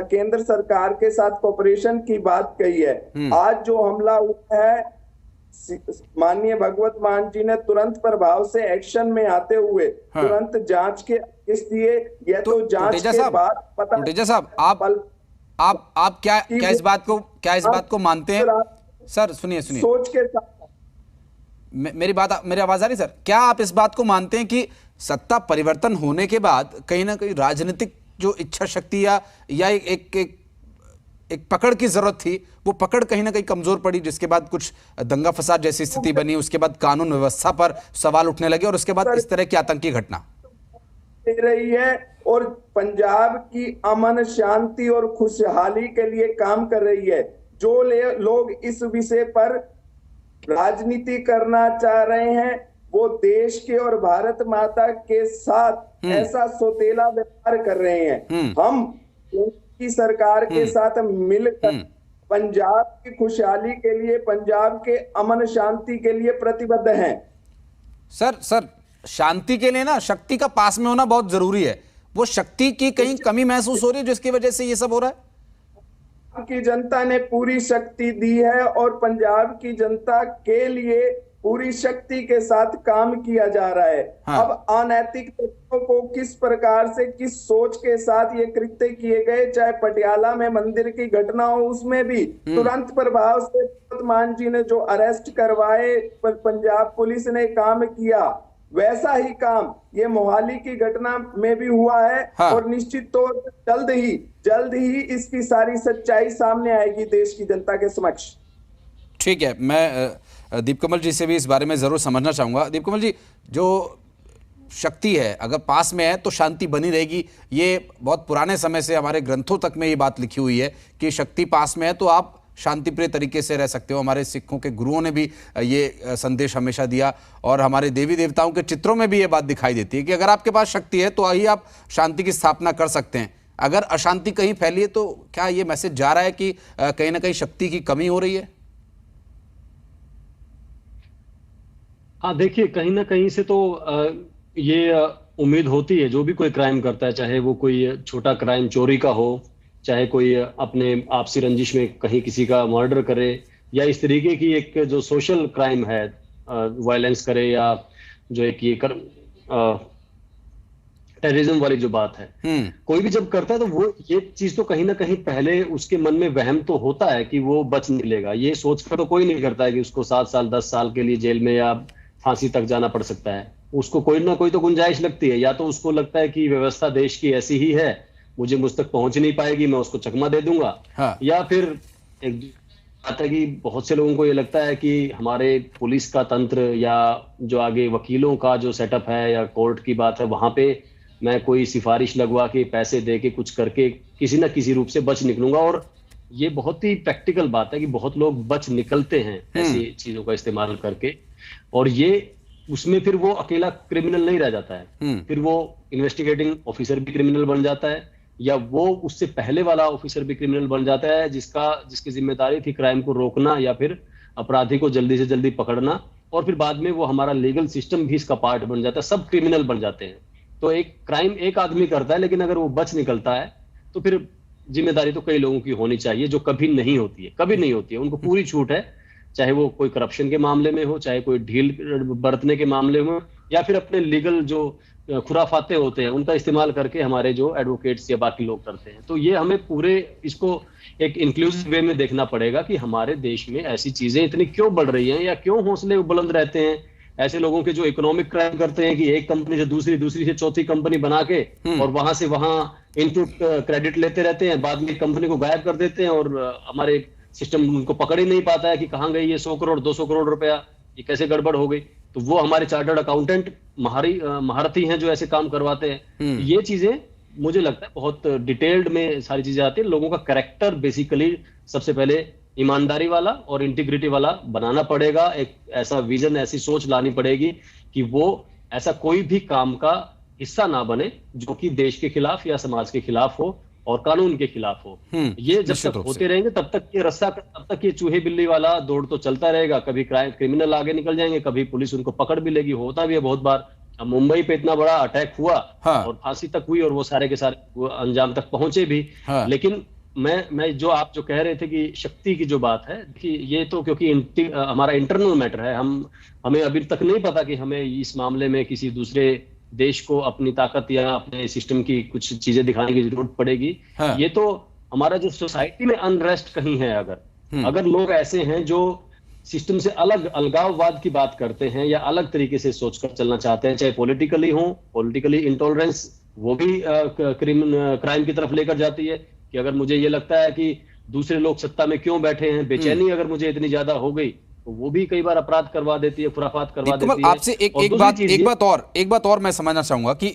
केंद्र सरकार के साथ कोऑपरेशन की बात कही है। आज जो हमला हुआ है, माननीय भगवत मान जी ने तुरंत प्रभाव से एक्शन में आते हुए तुरंत जांच के आदेश दिए। यह तो जांच के बाद पता। टोटेजा साहब, आप क्या इस बात को मानते हैं? सर सुनिए सोच के साथ मेरी आवाज आ रही सर? क्या आप इस बात को मानते हैं कि सत्ता परिवर्तन होने के बाद कहीं ना कहीं राजनीतिक जो इच्छा शक्ति या एक पकड़ की जरूरत थी, वो पकड़ कहीं ना कहीं कमजोर पड़ी, जिसके बाद कुछ दंगा फसाद जैसी स्थिति बनी, उसके बाद कानून व्यवस्था पर सवाल उठने लगे और उसके बाद इस तरह की आतंकी घटना दे रही है और पंजाब की अमन शांति और खुशहाली के लिए काम कर रही है। जो लोग इस विषय पर राजनीति करना चाह रहे हैं, वो देश के और भारत माता के साथ ऐसा सौतेला व्यवहार कर रहे हैं। हम की सरकार के साथ मिलकर पंजाब की खुशहाली के लिए, पंजाब के अमन शांति के लिए प्रतिबद्ध हैं। सर शांति के लिए ना शक्ति का पास में होना बहुत जरूरी है। वो शक्ति की कहीं कमी महसूस हो रही है जिसकी वजह से ये सब हो रहा है? की जनता ने पूरी शक्ति दी है और पंजाब की जनता के लिए पूरी शक्ति के साथ काम किया जा रहा है। हाँ। अब अनैतिक तत्वों को किस प्रकार से, किस सोच के साथ ये कृत्य किए गए, चाहे पटियाला में मंदिर की घटना हो, उसमें भी तुरंत प्रभाव से भगवत मान जी ने जो अरेस्ट करवाए, पंजाब पुलिस ने काम किया, वैसा ही काम ये मोहाली की घटना में भी हुआ है। हाँ। और निश्चित तौर पर जल्द ही इसकी सारी सच्चाई सामने आएगी देश की जनता के समक्ष। ठीक है, मैं दीप कमल जी से भी इस बारे में जरूर समझना चाहूंगा। दीप कमल जी, जो शक्ति है अगर पास में है तो शांति बनी रहेगी। ये बहुत पुराने समय से हमारे ग्रंथों तक में ये बात लिखी हुई है कि शक्ति पास में है तो आप शांतिप्रिय तरीके से रह सकते हो। हमारे सिखों के गुरुओं ने भी ये संदेश हमेशा दिया और हमारे देवी देवताओं के चित्रों में भी ये बात दिखाई देती है कि अगर आपके पास शक्ति है तो ही आप शांति की स्थापना कर सकते हैं। अगर अशांति कहीं फैली है तो क्या ये मैसेज जा रहा है कि कहीं ना कहीं शक्ति की कमी हो रही है? हाँ, देखिए, कहीं ना कहीं से तो ये उम्मीद होती है जो भी कोई क्राइम करता है, चाहे वो कोई छोटा क्राइम चोरी का हो, चाहे कोई अपने आपसी रंजिश में कहीं किसी का मर्डर करे, या इस तरीके की एक जो सोशल क्राइम है, वायलेंस करे, या जो एक ये टेररिज्म वाली जो बात है, कोई भी जब करता है तो वो ये चीज तो कहीं ना कहीं पहले उसके मन में वहम तो होता है कि वो बच निकलेगा। ये सोचकर तो कोई नहीं करता है कि उसको 7 साल 10 साल के लिए जेल में या फांसी तक जाना पड़ सकता है। उसको कोई ना कोई तो गुंजाइश लगती है, या तो उसको लगता है कि व्यवस्था देश की ऐसी ही है, मुझ तक पहुंच नहीं पाएगी, मैं उसको चकमा दे दूंगा। हाँ। या फिर एक बात है कि बहुत से लोगों को ये लगता है कि हमारे पुलिस का तंत्र या जो आगे वकीलों का जो सेटअप है या कोर्ट की बात है, वहां पे मैं कोई सिफारिश लगवा के पैसे दे के कुछ करके किसी ना किसी रूप से बच निकलूंगा। और ये बहुत ही प्रैक्टिकल बात है कि बहुत लोग बच निकलते हैं ऐसी चीजों का इस्तेमाल करके, और ये उसमें फिर वो अकेला क्रिमिनल नहीं रह जाता है, फिर वो इन्वेस्टिगेटिंग ऑफिसर भी क्रिमिनल बन जाता है, या वो उससे पहले वाला ऑफिसर भी क्रिमिनल बन जाता है जिसकी जिम्मेदारी थी क्राइम को रोकना या फिर अपराधी को जल्दी से जल्दी पकड़ना, और फिर बाद में वो हमारा लीगल सिस्टम भी इसका पार्ट बन जाता है, सब क्रिमिनल बन जाते हैं। तो एक क्राइम एक आदमी करता है, लेकिन अगर वो बच निकलता है तो फिर जिम्मेदारी तो कई लोगों की होनी चाहिए, जो कभी नहीं होती है। उनको पूरी छूट है, चाहे वो कोई करप्शन के मामले में हो, चाहे कोई ढील बरतने के मामले में, या फिर अपने लीगल जो खुराफाते होते हैं उनका इस्तेमाल करके हमारे जो एडवोकेट्स या बाकी लोग करते हैं। तो ये हमें पूरे इसको एक इंक्लूसिव वे में देखना पड़ेगा कि हमारे देश में ऐसी चीजें इतनी क्यों बढ़ रही हैं, या क्यों हौसले बुलंद रहते हैं ऐसे लोगों के जो इकोनॉमिक क्राइम करते हैं कि एक कंपनी से दूसरी से चौथी कंपनी बना के और वहां से वहां इनपुट क्रेडिट लेते रहते हैं, बाद में कंपनी को गायब कर देते हैं और हमारे सिस्टम उनको पकड़ ही नहीं पाता है कि कहाँ गई ये 100 करोड़ 200 करोड़ रुपया, ये कैसे गड़बड़ हो गई। तो वो हमारे चार्टर्ड अकाउंटेंट महारथी हैं जो ऐसे काम करवाते हैं। ये चीजें मुझे लगता है बहुत डिटेल्ड में सारी चीजें आती है। लोगों का कैरेक्टर बेसिकली सबसे पहले ईमानदारी वाला और इंटीग्रिटी वाला बनाना पड़ेगा। एक ऐसा विजन, ऐसी सोच लानी पड़ेगी कि वो ऐसा कोई भी काम का हिस्सा ना बने जो कि देश के खिलाफ या समाज के खिलाफ हो और कानून के खिलाफ हो। ये जब तक होते रहेंगे तब तक ये चूहे बिल्ली वाला दौड़ तो चलता रहेगा। कभी क्रिमिनल आगे निकल जाएंगे, कभी पुलिस उनको पकड़ भी लेगी। होता भी है बहुत बार। अब मुंबई पे इतना बड़ा अटैक हुआ और फांसी तक हुई और वो सारे के सारे अंजाम तक पहुंचे भी। लेकिन मैं जो आप जो कह रहे थे कि शक्ति की जो बात है कि ये तो क्योंकि हमारा इंटरनल मैटर है, हमें अभी तक नहीं पता कि हमें इस मामले में किसी दूसरे देश को अपनी ताकत या अपने सिस्टम की कुछ चीजें दिखाने की जरूरत पड़ेगी। ये तो हमारा जो सोसाइटी में अनरेस्ट कहीं है, अगर लोग ऐसे हैं जो सिस्टम से अलगाववाद की बात करते हैं या अलग तरीके से सोचकर चलना चाहते हैं, चाहे पॉलिटिकली इंटॉलरेंस वो भी क्राइम की तरफ लेकर जाती है कि अगर मुझे ये लगता है कि दूसरे लोग सत्ता में क्यों बैठे हैं, बेचैनी अगर मुझे इतनी ज्यादा हो गई तो वो भी कई बार अपराध करवा देती है, खुराफात करवा देती है। आपसे एक बात और मैं समझना चाहूंगा कि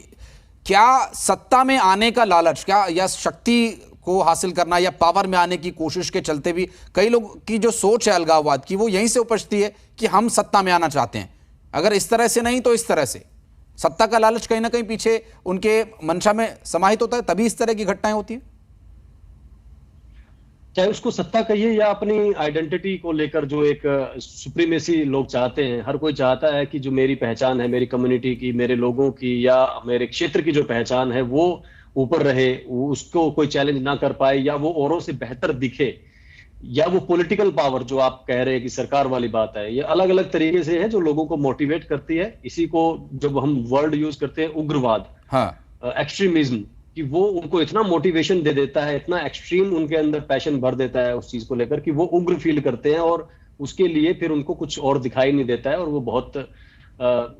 क्या सत्ता में आने का लालच क्या या शक्ति को हासिल करना या पावर में आने की कोशिश के चलते भी कई लोग की जो सोच है अलगाववाद की वो यहीं से उपजती है कि हम सत्ता में आना चाहते हैं। अगर इस तरह से नहीं तो इस तरह से सत्ता का लालच कहीं ना कहीं पीछे उनके मंशा में समाहित होता है, तभी इस तरह की घटनाएं होती हैं। चाहे उसको सत्ता कहिए या अपनी आइडेंटिटी को लेकर जो एक सुप्रीमेसी लोग चाहते हैं। हर कोई चाहता है कि जो मेरी पहचान है, मेरी कम्युनिटी की, मेरे लोगों की या मेरे क्षेत्र की जो पहचान है वो ऊपर रहे, उसको कोई चैलेंज ना कर पाए या वो औरों से बेहतर दिखे। या वो पॉलिटिकल पावर जो आप कह रहे हैं कि सरकार वाली बात है, ये अलग अलग तरीके से है जो लोगों को मोटिवेट करती है। इसी को जब हम वर्ड यूज करते हैं उग्रवाद, एक्सट्रीमिज्म, कि वो उनको इतना मोटिवेशन दे देता है, इतना एक्सट्रीम उनके अंदर पैशन भर देता है उस चीज को लेकर कि वो उग्र फील करते हैं और उसके लिए फिर उनको कुछ और दिखाई नहीं देता है और वो बहुत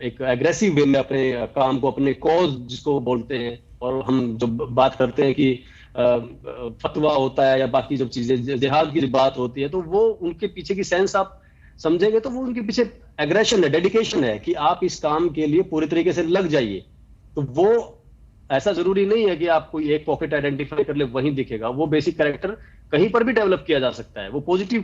एक एग्रेसिव वे में अपने काम को, अपने कॉज जिसको बोलते हैं, और हम जब बात करते हैं कि फतवा होता है या बाकी जब चीजें जिहाद की बात होती है तो वो उनके पीछे की सेंस आप समझेंगे तो वो उनके पीछे एग्रेशन है, डेडिकेशन है कि आप इस काम के लिए पूरी तरीके से लग जाइए। तो वो ऐसा जरूरी नहीं है कि आप कोई एक पॉकेट आइडेंटिफाई कर ले वहीं दिखेगा। वो बेसिक कैरेक्टर कहीं पर भी डेवलप किया जा सकता है। वो पॉजिटिव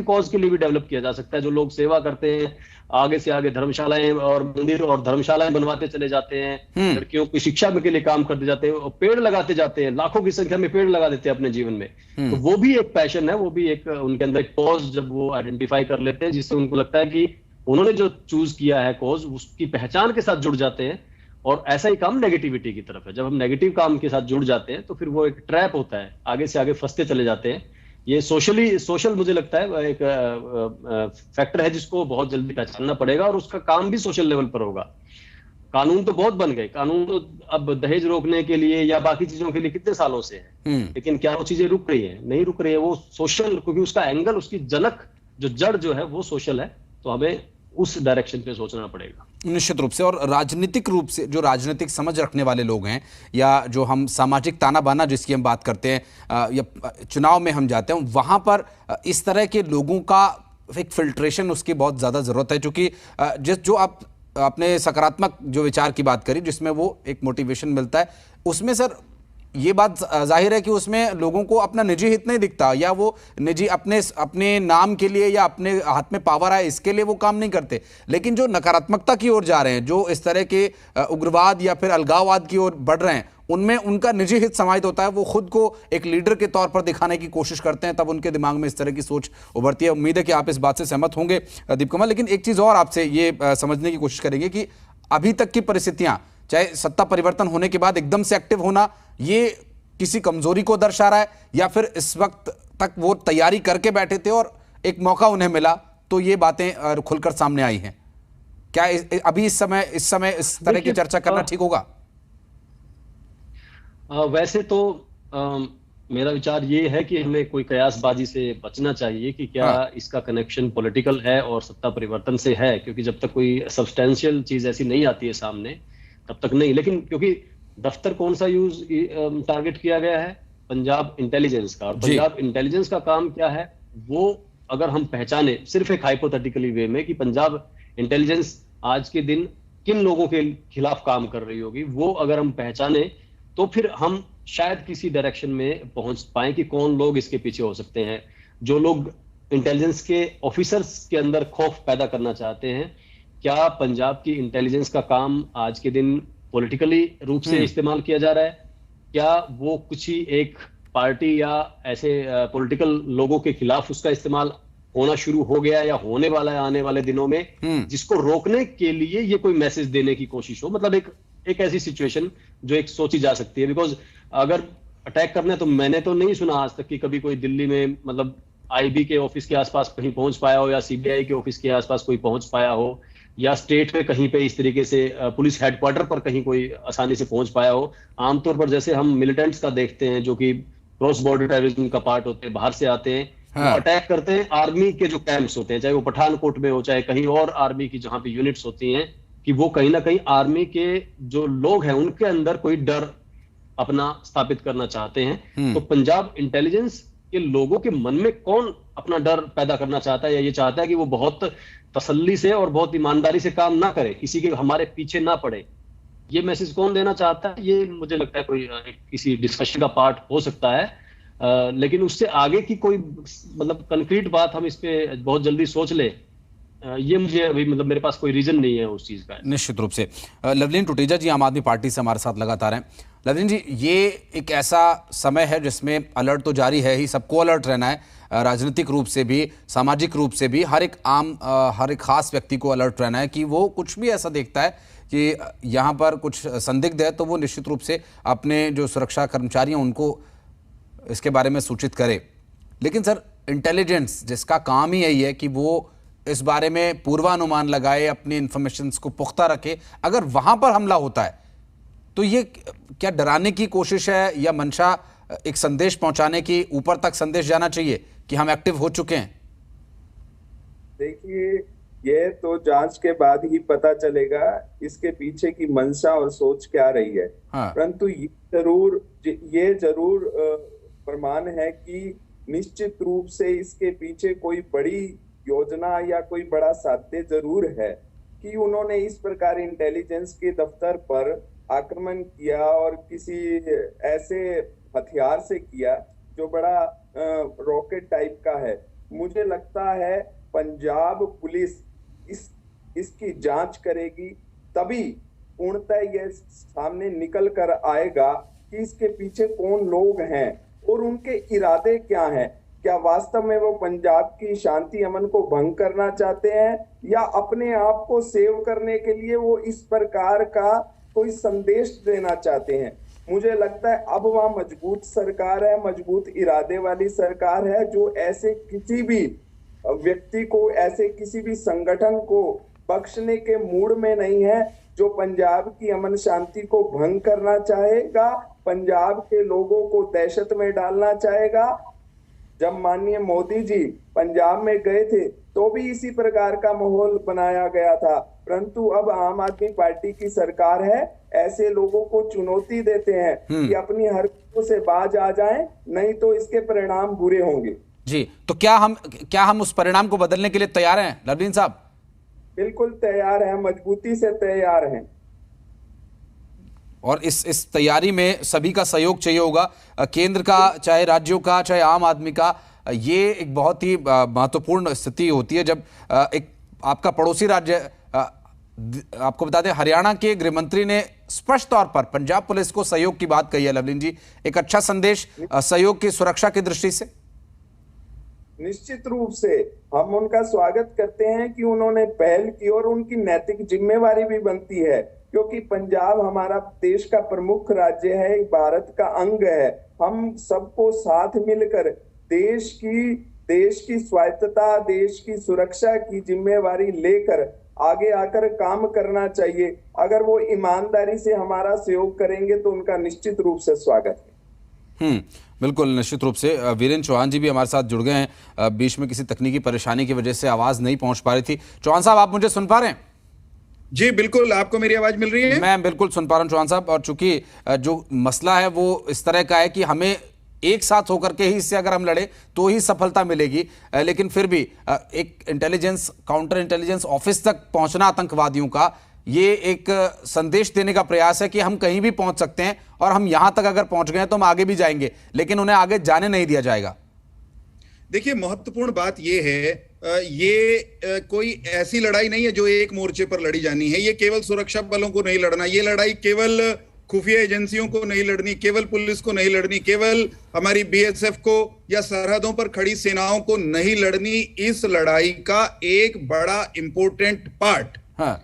कॉज के लिए भी डेवलप किया जा सकता है। जो लोग सेवा करते हैं, आगे से आगे धर्मशालाएं और मंदिर और धर्मशालाएं बनवाते चले जाते हैं, लड़कियों की शिक्षा के लिए काम करते जाते हैं, पेड़ लगाते जाते हैं, लाखों की संख्या में पेड़ लगा देते हैं अपने जीवन में। तो वो भी एक पैशन है, वो भी एक उनके अंदर एक कॉज जब वो आइडेंटिफाई कर लेते हैं जिससे उनको लगता है कि उन्होंने जो चूज किया है कॉज, उसकी पहचान के साथ जुड़ जाते हैं। और ऐसा ही काम नेगेटिविटी की तरफ है। जब हम नेगेटिव काम के साथ जुड़ जाते हैं तो फिर वो एक ट्रैप होता है, आगे से आगे फंसते चले जाते हैं। ये सोशल मुझे लगता है एक फैक्टर है जिसको बहुत जल्दी पहचानना पड़ेगा और उसका काम भी सोशल लेवल पर होगा। कानून तो बहुत बन गए, कानून तो अब दहेज रोकने के लिए या बाकी चीजों के लिए कितने सालों से है, लेकिन क्या वो चीजें रुक रही है? नहीं रुक रही है। वो सोशल, क्योंकि उसका एंगल, उसकी जनक जो जड़ जो है वो सोशल है, तो हमें उस डायरेक्शन पे सोचना पड़ेगा निश्चित रूप से। और राजनीतिक रूप से जो राजनीतिक समझ रखने वाले लोग हैं या जो हम सामाजिक ताना बाना जिसकी हम बात करते हैं या चुनाव में हम जाते हैं, वहाँ पर इस तरह के लोगों का एक फिल्ट्रेशन उसकी बहुत ज़्यादा ज़रूरत है। क्योंकि जो आप अपने सकारात्मक जो विचार की बात करी जिसमें वो एक मोटिवेशन मिलता है, उसमें सर ये बात जाहिर है कि उसमें लोगों को अपना निजी हित नहीं दिखता या वो निजी अपने नाम के लिए या अपने हाथ में पावर आए इसके लिए वो काम नहीं करते। लेकिन जो नकारात्मकता की ओर जा रहे हैं, जो इस तरह के उग्रवाद या फिर अलगाववाद की ओर बढ़ रहे हैं, उनमें उनका निजी हित समाहित होता है। वो खुद को एक लीडर के तौर पर दिखाने की कोशिश करते हैं, तब उनके दिमाग में इस तरह की सोच उभरती है। उम्मीद है कि आप इस बात से सहमत होंगे दीप कमल। लेकिन एक चीज़ और आपसे ये समझने की कोशिश करेंगे कि अभी तक की परिस्थितियाँ, चाहे सत्ता परिवर्तन होने के बाद एकदम से एक्टिव होना, ये किसी कमजोरी को दर्शा रहा है या फिर इस वक्त तक वो तैयारी करके बैठे थे और एक मौका उन्हें मिला तो ये बातें खुलकर सामने आई हैं? क्या अभी इस समय इस तरह की चर्चा करना ठीक होगा? वैसे तो मेरा विचार ये है कि हमें कोई कयासबाजी से बचना चाहिए कि क्या इसका कनेक्शन पॉलिटिकल है और सत्ता परिवर्तन से है, क्योंकि जब तक कोई सब्सटेंशियल चीज ऐसी नहीं आती है सामने तब तक नहीं। लेकिन क्योंकि दफ्तर कौन सा टारगेट किया गया है? पंजाब इंटेलिजेंस का। और पंजाब इंटेलिजेंस का काम क्या है, वो अगर हम पहचाने सिर्फ एक हाइपोथेटिकली वे में कि पंजाब इंटेलिजेंस आज के दिन किन लोगों के खिलाफ काम कर रही होगी, वो अगर हम पहचाने तो फिर हम शायद किसी डायरेक्शन में पहुंच पाए कि कौन लोग इसके पीछे हो सकते हैं। जो लोग इंटेलिजेंस के ऑफिसर्स के अंदर खौफ पैदा करना चाहते हैं, क्या पंजाब की इंटेलिजेंस का काम आज के दिन पॉलिटिकली रूप से इस्तेमाल किया जा रहा है? क्या वो कुछ ही एक पार्टी या ऐसे पॉलिटिकल लोगों के खिलाफ उसका इस्तेमाल होना शुरू हो गया या होने वाला है आने वाले दिनों में, जिसको रोकने के लिए ये कोई मैसेज देने की कोशिश हो? मतलब एक ऐसी सिचुएशन जो एक सोची जा सकती है। बिकॉज अगर अटैक करना है तो मैंने तो नहीं सुना आज तक कि कभी कोई दिल्ली में मतलब आईबी के ऑफिस के आसपास कहीं पहुंच पाया हो, या सीबीआई के ऑफिस के आसपास कोई पहुंच पाया हो, या स्टेट में कहीं पे इस तरीके से पुलिस हेडक्वार्टर पर कहीं कोई आसानी से पहुंच पाया हो। आमतौर पर जैसे हम मिलिटेंट्स का देखते हैं जो कि क्रॉस बॉर्डर टेररिज्म का पार्ट होते हैं, बाहर से आते हैं, वो अटैक करते हैं आर्मी के जो कैंप्स होते हैं, चाहे वो पठानकोट में हो चाहे कहीं और आर्मी की जहां पे यूनिट्स होती हैं, कि वो कहीं ना कहीं आर्मी के जो लोग हैं उनके अंदर कोई डर अपना स्थापित करना चाहते हैं। तो पंजाब इंटेलिजेंस के लोगों के मन में कौन अपना डर पैदा करना चाहता है, या ये चाहता है कि वो बहुत तसल्ली से और बहुत ईमानदारी से काम ना करे, किसी के हमारे पीछे ना पड़े? ये मैसेज कौन देना चाहता है? ये मुझे लगता है कोई किसी डिस्कशन का पार्ट हो सकता है, लेकिन उससे आगे की कोई मतलब कंक्रीट बात हम इस पे बहुत जल्दी सोच ले, ये मुझे अभी मतलब मेरे पास कोई रीजन नहीं है उस चीज का। निश्चित रूप से। लवलीन टुटेजा जी आम आदमी पार्टी से हमारे साथ लगातार हैं। लवलीन जी, ये एक ऐसा समय है जिसमें अलर्ट तो जारी है ही, सबको अलर्ट रहना है, राजनीतिक रूप से भी, सामाजिक रूप से भी, हर एक खास व्यक्ति को अलर्ट रहना है कि वो कुछ भी ऐसा देखता है कि यहाँ पर कुछ संदिग्ध है तो वो निश्चित रूप से अपने जो सुरक्षा कर्मचारी हैं उनको इसके बारे में सूचित करे। लेकिन सर, इंटेलिजेंस जिसका काम ही यही है कि वो इस बारे में पूर्वानुमान लगाए, अपनी इंफॉर्मेशंस को पुख्ता रखे, अगर वहां पर हमला होता है तो ये क्या डराने की कोशिश है या मंशा एक संदेश पहुंचाने की, ऊपर तक संदेश जाना चाहिए कि हम एक्टिव हो चुके हैं? देखिए, ये तो जांच के बाद ही पता चलेगा इसके पीछे की मंशा और सोच क्या रही है। परंतु ये जरूर प्रमाण है कि निश्चित रूप से इसके पीछे कोई बड़ी योजना या कोई बड़ा साध्य जरूर है कि उन्होंने इस प्रकार इंटेलिजेंस के दफ्तर पर आक्रमण किया और किसी ऐसे हथियार से किया जो बड़ा रॉकेट टाइप का है। मुझे लगता है पंजाब पुलिस इसकी जांच करेगी, तभी पूर्णतः यह सामने निकल कर आएगा कि इसके पीछे कौन लोग हैं और उनके इरादे क्या हैं। क्या वास्तव में वो पंजाब की शांति अमन को भंग करना चाहते हैं, या अपने आप को सेव करने के लिए वो इस प्रकार का कोई संदेश देना चाहते हैं। मुझे लगता है अब वहां मजबूत सरकार है, मजबूत इरादे वाली सरकार है, जो ऐसे किसी भी व्यक्ति को, ऐसे किसी भी संगठन को बख्शने के मूड में नहीं है जो पंजाब की अमन शांति को भंग करना चाहेगा, पंजाब के लोगों को दहशत में डालना चाहेगा। जब माननीय मोदी जी पंजाब में गए थे तो भी इसी प्रकार का माहौल बनाया गया था, परंतु अब आम आदमी पार्टी की सरकार है, ऐसे लोगों को चुनौती देते हैं कि अपनी हरकतों से बाज आ जाएं, नहीं तो इसके परिणाम बुरे होंगे। जी, तो क्या हम उस परिणाम को बदलने के लिए तैयार हैं लवलीन साहब? बिल्कुल तैयार हैं, मजबूती से तैयार हैं। और इस तैयारी में सभी का सहयोग चाहिए होगा, केंद्र का, चाहे राज्यों का, चाहे आम आदमी का। ये एक बहुत ही महत्वपूर्ण स्थिति होती है जब एक आपका पड़ोसी राज्य, आपको बता दें हरियाणा के गृह मंत्री ने स्पष्ट तौर पर पंजाब पुलिस को सहयोग की बात कही है। लवलीन जी, एक अच्छा संदेश सहयोग की, सुरक्षा की दृष्टि से। निश्चित रूप से हम उनका स्वागत करते हैं कि उन्होंने पहल की, और उनकी नैतिक जिम्मेवारी भी बनती है, क्योंकि पंजाब हमारा देश का प्रमुख राज्य है, भारत का अंग है। हम सबको साथ मिलकर देश की स्वायत्तता, देश की सुरक्षा की जिम्मेवारी लेकर आगे आकर काम करना चाहिए। अगर वो ईमानदारी से हमारा सहयोग करेंगे तो उनका निश्चित रूप से स्वागत है। बिल्कुल, निश्चित रूप से। वीरेंद्र चौहान जी भी हमारे साथ जुड़ गए हैं। बीच में किसी तकनीकी परेशानी की वजह से आवाज नहीं पहुंच पा रही थी। चौहान साहब, आप मुझे सुन पा रहे हैं? जी बिल्कुल, आपको मेरी आवाज मिल रही है? मैं बिल्कुल सुन पा रहा हूं चौहान साहब, और चूंकि जो मसला है वो इस तरह का है कि हमें एक साथ होकर के ही इससे अगर हम लड़े तो ही सफलता मिलेगी, लेकिन फिर भी एक इंटेलिजेंस, काउंटर इंटेलिजेंस ऑफिस तक पहुंचना आतंकवादियों का, ये एक संदेश देने का प्रयास है कि हम कहीं भी पहुंच सकते हैं, और हम यहां तक अगर पहुंच गए तो हम आगे भी जाएंगे, लेकिन उन्हें आगे जाने नहीं दिया जाएगा। देखिए, महत्वपूर्ण बात यह है, ये कोई ऐसी लड़ाई नहीं है जो एक मोर्चे पर लड़ी जानी है। ये केवल सुरक्षा बलों को नहीं लड़ना, ये लड़ाई केवल खुफिया एजेंसियों को नहीं लड़नी, केवल पुलिस को नहीं लड़नी, केवल हमारी बीएसएफ को या सरहदों पर खड़ी सेनाओं को नहीं लड़नी। इस लड़ाई का एक बड़ा इंपॉर्टेंट पार्ट, हाँ,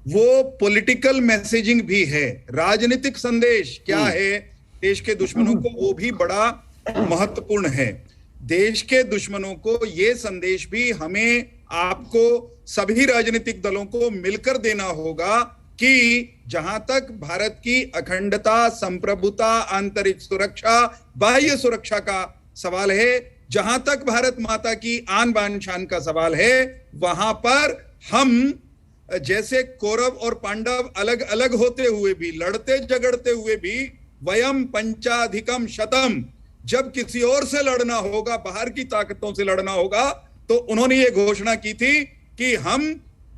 वो पॉलिटिकल मैसेजिंग भी है। राजनीतिक संदेश क्या है देश के दुश्मनों को, वो भी बड़ा महत्वपूर्ण है। देश के दुश्मनों को ये संदेश भी हमें, आपको, सभी राजनीतिक दलों को मिलकर देना होगा कि जहां तक भारत की अखंडता, संप्रभुता, आंतरिक सुरक्षा, बाह्य सुरक्षा का सवाल है, जहां तक भारत माता की आन बान शान का सवाल है, वहां पर हम जैसे कौरव और पांडव अलग अलग होते हुए भी, लड़ते झगड़ते हुए भी, वयम पंचाधिकम शतम, जब किसी और से लड़ना होगा, बाहर की ताकतों से लड़ना होगा, तो उन्होंने ये घोषणा की थी कि हम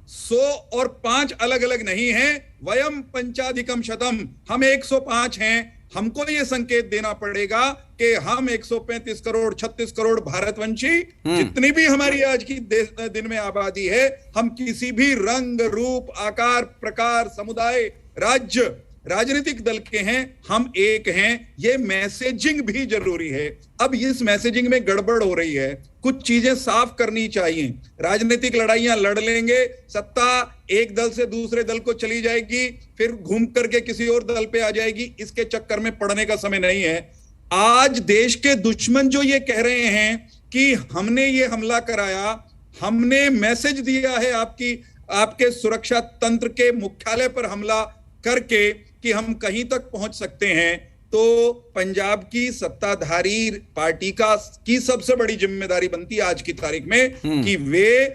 100 और 5 अलग अलग नहीं हैं, वयम पंचाधिकम शतम, हम 105 हैं। हमको ये संकेत देना पड़ेगा कि हम 135 करोड़ 36 करोड़ भारतवंशी, जितनी भी हमारी आज की दिन में आबादी है, हम किसी भी रंग, रूप, आकार, प्रकार, समुदाय, राज्य, राजनीतिक दल के हैं, हम एक हैं। ये मैसेजिंग भी जरूरी है। अब इस मैसेजिंग में गड़बड़ हो रही है, कुछ चीजें साफ करनी चाहिए। राजनीतिक लड़ाइयां लड़ लेंगे, सत्ता एक दल से दूसरे दल को चली जाएगी, फिर घूम करके किसी और दल पे आ जाएगी। इसके चक्कर में पड़ने का समय नहीं है। आज देश के दुश्मन जो ये कह रहे हैं कि हमने ये हमला कराया, हमने मैसेज दिया है आपके सुरक्षा तंत्र के मुख्यालय पर हमला करके कि हम कहीं तक पहुंच सकते हैं, तो पंजाब की सत्ताधारी पार्टी की सबसे बड़ी जिम्मेदारी बनती है आज की तारीख में कि वे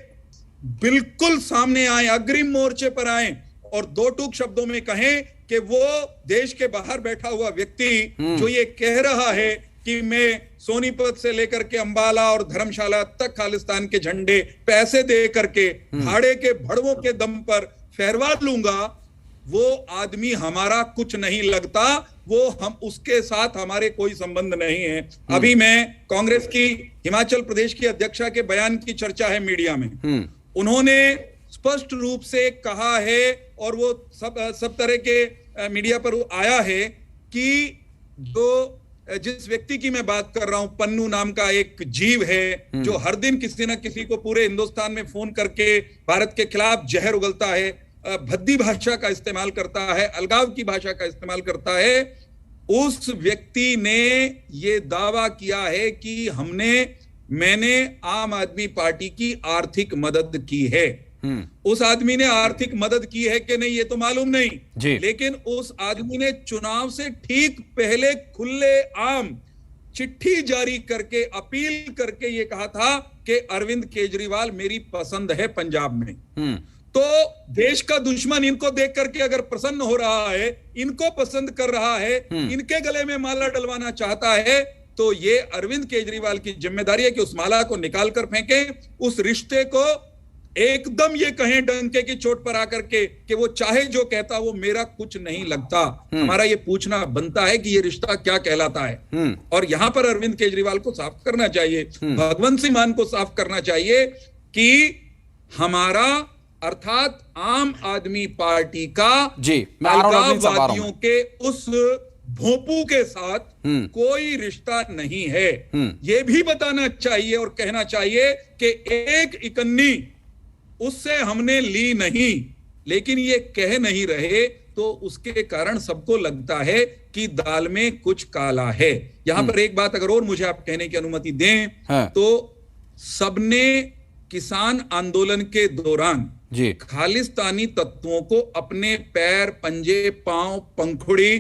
बिल्कुल सामने आए, अग्रिम मोर्चे पर आए और दो टूक शब्दों में कहें कि वो देश के बाहर बैठा हुआ व्यक्ति जो ये कह रहा है कि मैं सोनीपत से लेकर के अंबाला और धर्मशाला तक खालिस्तान के झंडे पैसे दे करके भाड़े के भड़वों के दम पर फहरवा लूंगा, वो आदमी हमारा कुछ नहीं लगता, वो हम उसके साथ हमारे कोई संबंध नहीं है। अभी मैं कांग्रेस की हिमाचल प्रदेश की अध्यक्षा के बयान की चर्चा है मीडिया में, उन्होंने स्पष्ट रूप से कहा है और वो सब तरह के मीडिया पर आया है कि जिस व्यक्ति की मैं बात कर रहा हूं, पन्नू नाम का एक जीव है जो हर दिन किसी न किसी को पूरे हिंदुस्तान में फोन करके भारत के खिलाफ जहर उगलता है, भद्दी भाषा का इस्तेमाल करता है, अलगाव की भाषा का इस्तेमाल करता है। उस व्यक्ति ने ये दावा किया है कि मैंने आम आदमी पार्टी की आर्थिक मदद की है। उस आदमी ने आर्थिक मदद की है कि नहीं ये तो मालूम नहीं, लेकिन उस आदमी ने चुनाव से ठीक पहले खुले आम चिट्ठी जारी करके अपील करके ये कहा था कि अरविंद केजरीवाल मेरी पसंद है पंजाब में। तो देश का दुश्मन इनको देख करके अगर प्रसन्न हो रहा है, इनको पसंद कर रहा है, इनके गले में माला डलवाना चाहता है, तो ये अरविंद केजरीवाल की जिम्मेदारी है कि उस माला को निकाल कर फेंकें, उस रिश्ते को एकदम ये कहें डंके की चोट पर आकर के कि वो चाहे जो कहता वो मेरा कुछ नहीं लगता। हमारा ये पूछना बनता है कि ये रिश्ता क्या कहलाता है। और यहां पर अरविंद केजरीवाल को साफ करना चाहिए, भगवंत सिंह मान को साफ करना चाहिए कि हमारा अर्थात आम आदमी पार्टी का अलगाववादियों के उस भोंपू के साथ कोई रिश्ता नहीं है। ये भी बताना चाहिए और कहना चाहिए कि एक इकन्नी उससे हमने ली नहीं, लेकिन ये कह नहीं रहे तो उसके कारण सबको लगता है कि दाल में कुछ काला है। यहां पर एक बात अगर और मुझे आप कहने की अनुमति दें तो सबने किसान आंदोलन के दौरान खालिस्तानी तत्वों को अपने पैर, पंजे, पांव, पंखुड़ी,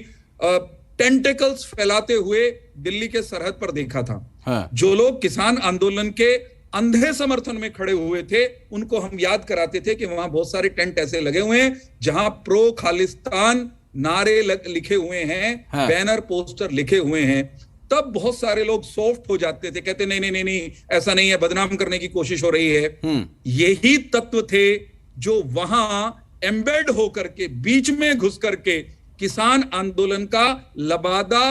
टेंटिकल्स फैलाते हुए दिल्ली के सरहद पर देखा था। जो लोग किसान आंदोलन के अंधे समर्थन में खड़े हुए थे, उनको हम याद कराते थे कि वहां बहुत सारे टेंट ऐसे लगे हुए हैं जहां प्रो खालिस्तान नारे लिखे हुए हैं, हाँ। बैनर पोस्टर लिखे हुए हैं। तब बहुत सारे लोग सॉफ्ट हो जाते थे, कहते नहीं नहीं नहीं नहीं ऐसा नहीं है, बदनाम करने की कोशिश हो रही है। यही तत्व थे जो वहां एम्बेड होकर के, बीच में घुस करके किसान आंदोलन का लबादा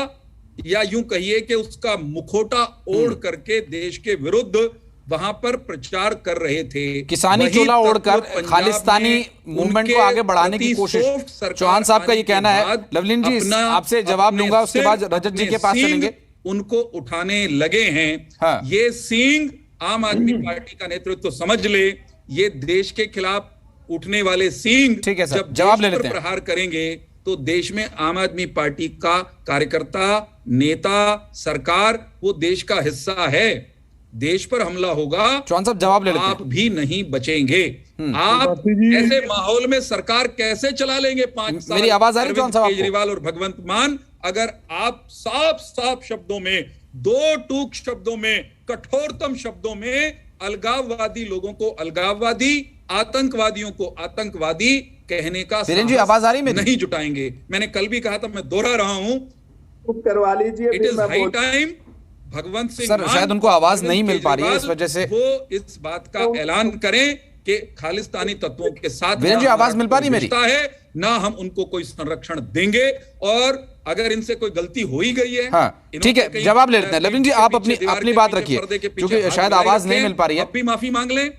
या यूं कहिए कि उसका मुखौटा ओढ़ करके देश के विरुद्ध वहां पर प्रचार कर रहे थे। किसानी चोला ओढ़कर खालिस्तानी मूवमेंट को आगे बढ़ाने की कोशिश। चौहान साहब का ये कहना है। लवलीन जी आपसे जवाब लूंगा, उसके बाद रजत जी के पास चलेंगे। उनको उठाने लगे हैं। हाँ। ये सींग आम आदमी पार्टी का नेतृत्व समझ ले, ये देश के खिलाफ उठने वाले सींग ठीक है सर, जब जवाब देश ले पर लेते हैं। प्रहार करेंगे तो देश में आम आदमी पार्टी का कार्यकर्ता, नेता, सरकार वो देश का हिस्सा है। देश पर हमला होगा, चौहान साहब जवाब ले लेते हैं। आप भी नहीं बचेंगे। आप ऐसे माहौल में सरकार कैसे चला लेंगे 5 साल? मेरी आवाज आ रही है चौहान साहब आपको? केजरीवाल और भगवंत मान अगर आप साफ साफ शब्दों में, 2 टूक शब्दों में, कठोरतम शब्दों में अलगाववादी लोगों को अलगाववादी, आतंकवादियों को आतंकवादी कहने का वीरेंद्र जी आवाज आ रही है मेरी? नहीं जुटाएंगे। मैंने कल भी कहा था, मैं दोहरा रहा हूं, करवा लीजिए। It is high time Bhagwant Singh sir शायद उनको आवाज नहीं मिल पा रही है, इस वजह से वो इस बात का ऐलान करें कि खालिस्तानी तत्वों के साथ वीरेंद्र जी आवाज मिल पा रही मेरी? है ना, हम उनको कोई संरक्षण देंगे, और अगर इनसे कोई गलती हो ही गई है। हाँ ठीक है, जवाब ले लेते हैं। लवलीन जी आप अपनी बात रखिए, क्योंकि शायद आवाज नहीं मिल पा रही है। आप भी माफी मांग लें,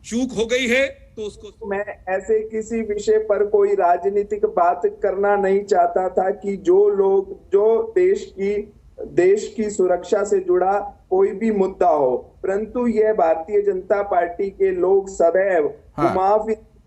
चूक हो गई है तो उसको। मैं ऐसे किसी विषय पर कोई राजनीतिक बात करना नहीं चाहता था कि जो लोग, जो देश की सुरक्षा से जुड़ा कोई भी मुद्दा हो, परंतु यह भारतीय जनता पार्टी के लोग सदैव घुमा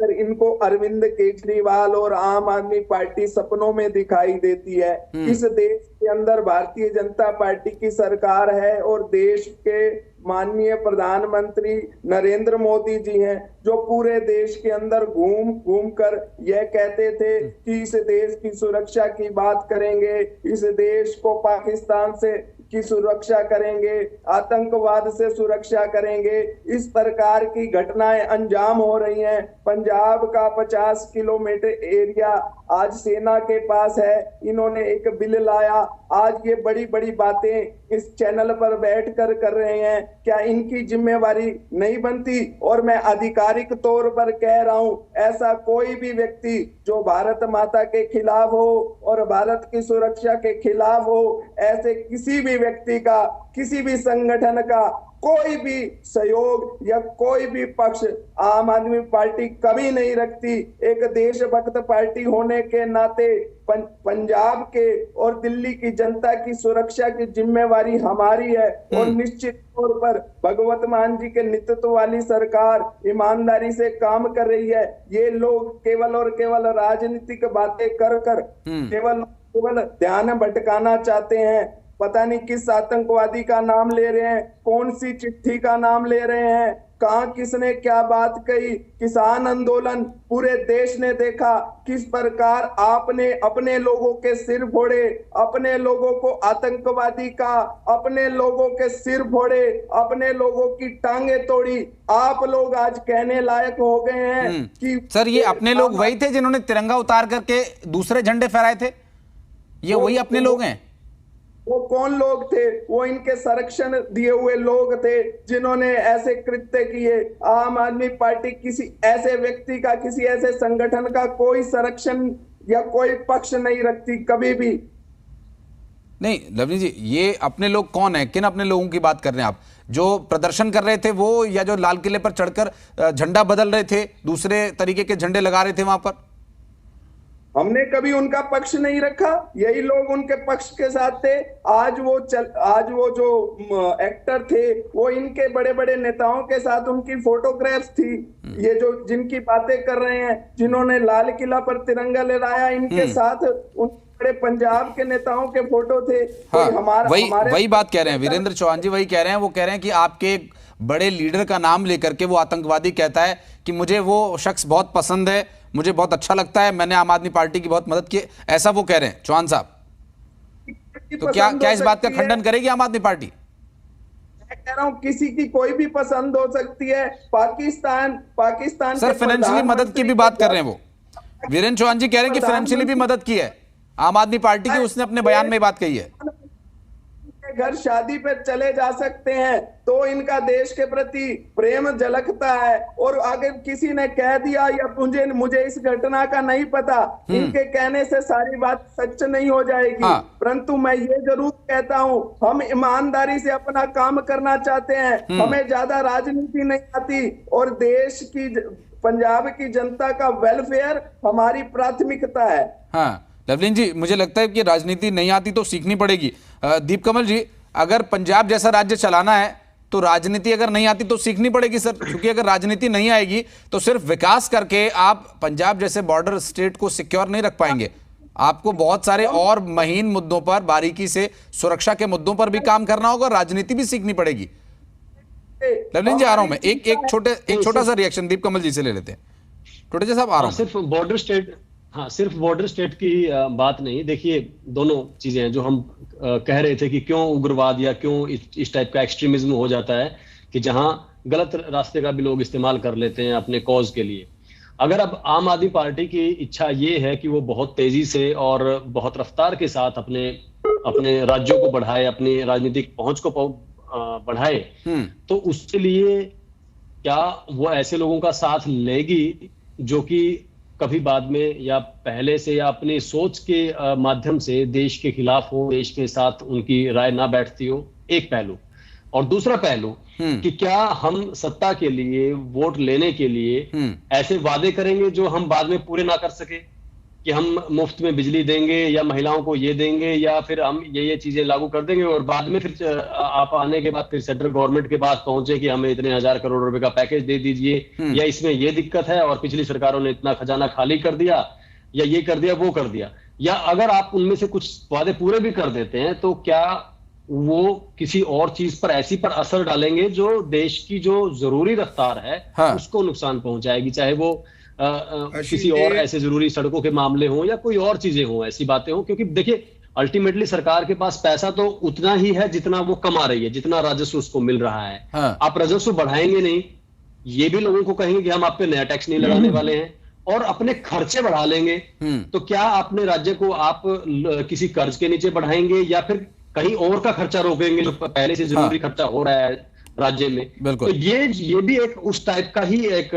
फिर इनको अरविंद केजरीवाल और आम आदमी पार्टी सपनों में दिखाई देती है। इस देश के अंदर भारतीय जनता पार्टी की सरकार है और देश के माननीय प्रधानमंत्री नरेंद्र मोदी जी हैं, जो पूरे देश के अंदर घूम कर यह कहते थे कि इस देश की सुरक्षा की बात करेंगे, इस देश को पाकिस्तान से की सुरक्षा करेंगे, आतंकवाद से सुरक्षा करेंगे। इस प्रकार की घटनाएं अंजाम हो रही हैं। पंजाब का 50 किलोमीटर एरिया आज सेना के पास है। इन्होंने एक बिल लाया, आज ये बड़ी बड़ी बातें इस चैनल पर बैठकर कर रहे हैं। क्या इनकी जिम्मेवारी नहीं बनती? और मैं आधिकारिक तौर पर कह रहा हूं, ऐसा कोई भी व्यक्ति जो भारत माता के खिलाफ हो और भारत की सुरक्षा के खिलाफ हो, ऐसे किसी भी व्यक्ति का, किसी भी संगठन का कोई भी सहयोग या कोई भी पक्ष आम आदमी पार्टी कभी नहीं रखती। एक देशभक्त पार्टी होने के नाते पंजाब के और दिल्ली की जनता की सुरक्षा की जिम्मेवारी हमारी है, और निश्चित तौर पर भगवंत मान जी के नेतृत्व वाली सरकार ईमानदारी से काम कर रही है। ये लोग केवल और केवल राजनीतिक बातें कर केवल ध्यान भटकाना चाहते हैं। पता नहीं किस आतंकवादी का नाम ले रहे हैं, कौन सी चिट्ठी का नाम ले रहे हैं, कहां किसने क्या बात कही। किसान आंदोलन पूरे देश ने देखा किस प्रकार आपने अपने लोगों के सिर फोड़े, अपने लोगों को आतंकवादी का, अपने लोगों के सिर फोड़े, अपने लोगों की टांगे तोड़ी। आप लोग आज कहने लायक हो गए हैं कि सर ये अपने लोग वही थे जिन्होंने तिरंगा उतार करके दूसरे झंडे फहराए थे? ये वही अपने लोग हैं? वो कौन लोग थे? वो इनके संरक्षण दिए हुए लोग थे जिन्होंने ऐसे कृत्य किए। आम आदमी पार्टी किसी ऐसे व्यक्ति का, किसी ऐसे संगठन का कोई संरक्षण या कोई पक्ष नहीं रखती कभी भी। नहीं लवलीन जी, ये अपने लोग कौन है? किन अपने लोगों की बात कर रहे हैं आप? जो प्रदर्शन कर रहे थे वो, या जो लाल किले पर चढ़कर झंडा बदल रहे थे, दूसरे तरीके के झंडे लगा रहे थे वहां पर? हमने कभी उनका पक्ष नहीं रखा, यही लोग उनके पक्ष के साथ थे। आज वो जो एक्टर थे वो इनके बड़े बड़े नेताओं के साथ उनकी फोटोग्राफ्स थी। ये जो जिनकी बातें कर रहे हैं, जिन्होंने लाल किला पर तिरंगा लहराया, इनके साथ उन बड़े पंजाब के नेताओं के फोटो थे। हाँ, वही बात कह रहे हैं वीरेंद्र चौहान जी, वही कह रहे हैं। वो कह रहे हैं कि आपके बड़े लीडर का नाम लेकर के वो आतंकवादी कहता है कि मुझे वो शख्स बहुत पसंद है, मुझे बहुत अच्छा लगता है, मैंने आम आदमी पार्टी की बहुत मदद की, ऐसा वो कह रहे हैं चौहान साहब। तो क्या इस बात का खंडन करेगी आम आदमी पार्टी? मैं कह रहा हूँ, किसी की कोई भी पसंद हो सकती है। पाकिस्तान सर फाइनेंशियली मदद की भी बात कर रहे हैं वो, वीरेंद्र चौहान जी कह रहे हैं कि फाइनेंशियली भी मदद की है आम आदमी पार्टी की, उसने अपने बयान में बात कही है। घर शादी पे चले जा सकते हैं तो इनका देश के प्रति प्रेम झलकता है, और अगर किसी ने कह दिया या मुझे इस घटना का नहीं पता, इनके कहने से सारी बात सच नहीं हो जाएगी। परंतु मैं ये जरूर कहता हूं, हम ईमानदारी से अपना काम करना चाहते हैं, हमें ज्यादा राजनीति नहीं आती, और देश की, पंजाब की जनता का वेलफेयर हमारी प्राथमिकता है। हाँ लवलीन जी, मुझे लगता है कि राजनीति नहीं आती तो सीखनी पड़ेगी। दीप कमल जी, अगर पंजाब जैसा राज्य चलाना है तो राजनीति अगर नहीं आती तो सीखनी पड़ेगी सर, क्योंकि अगर राजनीति नहीं आएगी तो सिर्फ विकास करके आप पंजाब जैसे बॉर्डर स्टेट को सिक्योर नहीं रख पाएंगे। आपको बहुत सारे और महीन मुद्दों पर, बारीकी से सुरक्षा के मुद्दों पर भी काम करना होगा, राजनीति भी सीखनी पड़ेगी। लवलीन जी आ रहा हूं मैं, एक छोटा सा रिएक्शन दीप कमल जी से ले लेते हैं। टोटेजा साहब आ रहा हूं। सिर्फ बॉर्डर स्टेट, हाँ सिर्फ बॉर्डर स्टेट की बात नहीं, देखिए दोनों चीजें हैं जो हम कह रहे थे कि क्यों उग्रवाद या क्यों इस टाइप का एक्सट्रीमिज्म हो जाता है कि जहां गलत रास्ते का भी लोग इस्तेमाल कर लेते हैं अपने कॉज के लिए। अगर अब आम आदमी पार्टी की इच्छा ये है कि वो बहुत तेजी से और बहुत रफ्तार के साथ अपने राज्यों को बढ़ाए, अपनी राजनीतिक पहुंच को बढ़ाए, तो उसके लिए क्या वो ऐसे लोगों का साथ लेगी जो कि कभी बाद में या पहले से या अपनी सोच के माध्यम से देश के खिलाफ हो, देश के साथ उनकी राय ना बैठती हो, एक पहलू। और दूसरा पहलू कि क्या हम सत्ता के लिए, वोट लेने के लिए ऐसे वादे करेंगे जो हम बाद में पूरे ना कर सके, कि हम मुफ्त में बिजली देंगे या महिलाओं को ये देंगे या फिर हम ये चीजें लागू कर देंगे, और बाद में फिर आप आने के बाद फिर सेंट्रल गवर्नमेंट के पास पहुंचे कि हमें इतने 1000 करोड़ रुपए का पैकेज दे दीजिए, या इसमें ये दिक्कत है और पिछली सरकारों ने इतना खजाना खाली कर दिया, या ये कर दिया वो कर दिया। या अगर आप उनमें से कुछ वादे पूरे भी कर देते हैं तो क्या वो किसी और चीज पर ऐसी पर असर डालेंगे जो देश की जो जरूरी रफ्तार है उसको नुकसान पहुंचाएगी, चाहे वो किसी और ऐसे जरूरी सड़कों के मामले हों या कोई और चीजें हों, ऐसी बातें हों। क्योंकि देखिए अल्टीमेटली सरकार के पास पैसा तो उतना ही है जितना वो कमा रही है, जितना राजस्व उसको मिल रहा है। आप राजस्व बढ़ाएंगे नहीं, ये भी लोगों को कहेंगे कि हम आप पे नया टैक्स नहीं लगाने वाले हैं, और अपने खर्चे बढ़ा लेंगे, तो क्या अपने राज्य को आप किसी कर्ज के नीचे बढ़ाएंगे या फिर कहीं और का खर्चा रोकेंगे जो पहले से जरूरी खर्चा हो रहा है राज्य में। तो ये भी एक उस टाइप का ही एक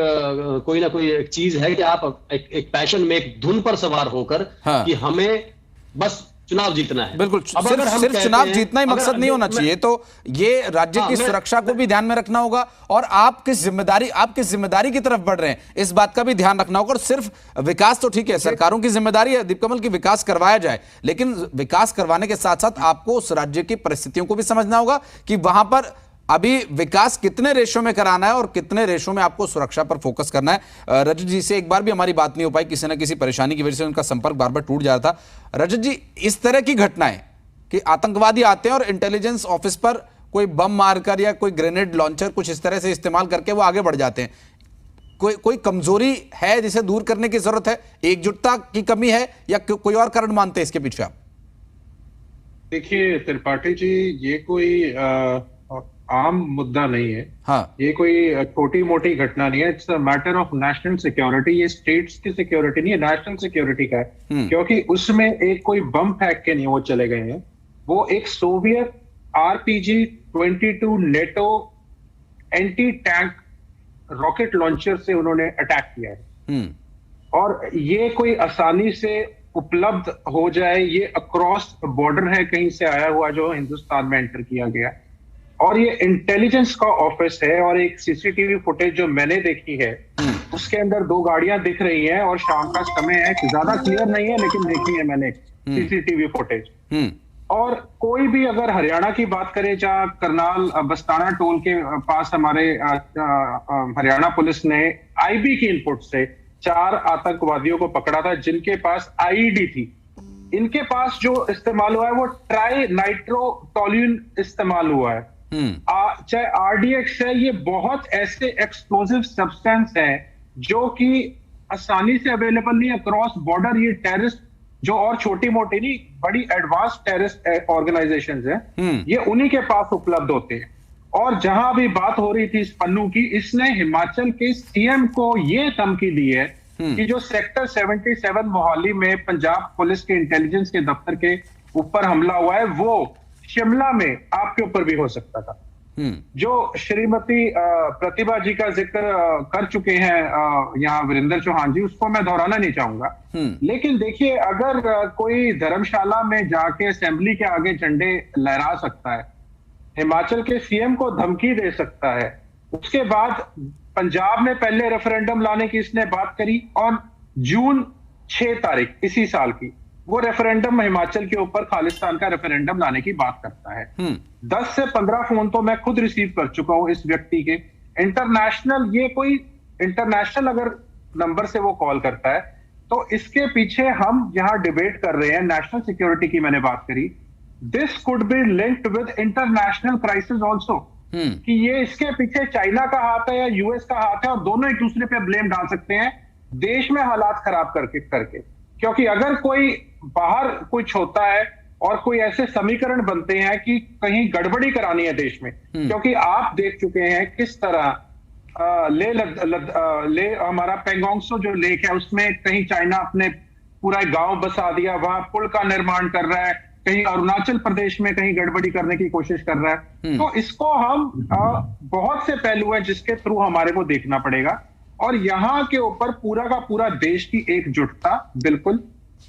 कोई ना कोई एक चीज है कि आप एक पैशन में, एक धुन पर सवार होकर कि हमें बस चुनाव जीतना है। बिल्कुल, सिर्फ चुनाव जीतना ही मकसद नहीं होना चाहिए, तो ये राज्य की सुरक्षा को भी ध्यान में रखना होगा, और आप किस जिम्मेदारी की तरफ बढ़ रहे हैं इस बात का भी ध्यान रखना होगा। और सिर्फ विकास तो ठीक है, सरकारों की जिम्मेदारी है दीप कमल की विकास करवाया जाए, लेकिन विकास करवाने के साथ साथ आपको उस राज्य की परिस्थितियों को भी समझना होगा कि वहां पर अभी विकास कितने रेशो में कराना है और कितने रेशो में आपको सुरक्षा पर फोकस करना है। रजत जी से एक बार भी हमारी बात नहीं हो पाई, किसी ना किसी परेशानी की वजह से उनका संपर्क बार बार टूट जाता था। रजत जी, इस तरह की घटनाएं कि आतंकवादी आते हैं और इंटेलिजेंस ऑफिस पर कोई बम मारकर या कोई ग्रेनेड लॉन्चर कुछ इस तरह से इस्तेमाल करके वो आगे बढ़ जाते हैं, कोई कमजोरी है जिसे दूर करने की जरूरत है, एकजुटता की कमी है, या कोई और कारण मानते हैं इसके पीछे आप? देखिए त्रिपाठी जी, ये कोई आम मुद्दा नहीं है। हाँ। ये कोई छोटी मोटी घटना नहीं है, it's a matter of national security. ये स्टेट्स की सिक्योरिटी नहीं है, नेशनल सिक्योरिटी का है, क्योंकि उसमें एक कोई बम फेंक के नहीं वो चले गए हैं, वो एक Soviet RPG-22 NATO anti tank rocket launcher से उन्होंने अटैक किया है, और ये कोई आसानी से उपलब्ध हो जाए, ये अक्रॉस बॉर्डर है, कहीं से आया हुआ जो हिंदुस्तान में एंटर किया गया, और ये इंटेलिजेंस का ऑफिस है। और एक सीसीटीवी फुटेज जो मैंने देखी है उसके अंदर 2 गाड़ियां दिख रही हैं, और शाम का समय है, ज्यादा क्लियर नहीं है लेकिन देखी है मैंने सीसीटीवी फुटेज। और कोई भी अगर हरियाणा की बात करें, जहाँ करनाल बस्ताना टोल के पास हमारे हरियाणा पुलिस ने IB की इनपुट से 4 आतंकवादियों को पकड़ा था जिनके पास IED थी। इनके पास जो इस्तेमाल हुआ है वो ट्राई नाइट्रोटोल्यून इस्तेमाल हुआ है, चाहे RDX है। ये बहुत ऐसे एक्सप्लोसिव सब्सटेंस हैं जो कि आसानी से अवेलेबल नहीं है क्रॉस बॉर्डर। ये टेररिस्ट जो और छोटी मोटी नहीं, बड़ी एडवांस टेररिस्ट ऑर्गेनाइजेशंस हैं, ये उन्हीं के पास उपलब्ध होते हैं। और जहां भी बात हो रही थी इस पन्नू की, इसने हिमाचल के सीएम को ये धमकी दी है कि जो सेक्टर 77 मोहाली में पंजाब पुलिस के इंटेलिजेंस के दफ्तर के ऊपर हमला हुआ है, वो शिमला में आपके ऊपर भी हो सकता था। जो श्रीमती प्रतिभा जी का जिक्र कर चुके हैं यहाँ वीरेंद्र चौहान जी, उसको मैं दोहराना नहीं चाहूंगा। लेकिन देखिए, अगर कोई धर्मशाला में जाके असेंबली के आगे झंडे लहरा सकता है, हिमाचल के सीएम को धमकी दे सकता है, उसके बाद पंजाब में पहले रेफरेंडम लाने की इसने बात करी और जून 6 तारीख इसी साल की वो रेफरेंडम हिमाचल के ऊपर खालिस्तान का रेफरेंडम लाने की बात करता है। 10 से 15 फोन तो मैं खुद रिसीव कर चुका हूं इस व्यक्ति के। इंटरनेशनल, ये कोई इंटरनेशनल अगर नंबर से वो कॉल करता है तो इसके पीछे हम यहां डिबेट कर रहे हैं, नेशनल सिक्योरिटी की मैंने बात करी। This could be linked with international crisis also, कि ये इसके पीछे चाइना का हाथ है या यूएस का हाथ है, और दोनों एक दूसरे पे ब्लेम डाल सकते हैं देश में हालात खराब करके। क्योंकि अगर कोई बाहर कुछ होता है और कोई ऐसे समीकरण बनते हैं कि कहीं गड़बड़ी करानी है देश में, क्योंकि आप देख चुके हैं किस तरह ले हमारा पेंगोंग त्सो जो लेक है उसमें कहीं चाइना अपने पूरा गांव बसा दिया, वहां पुल का निर्माण कर रहा है, कहीं अरुणाचल प्रदेश में कहीं गड़बड़ी करने की कोशिश कर रहा है। तो इसको हम बहुत से पहलू हैं जिसके थ्रू हमारे को देखना पड़ेगा, और यहाँ के ऊपर पूरा का पूरा देश की एकजुटता, बिल्कुल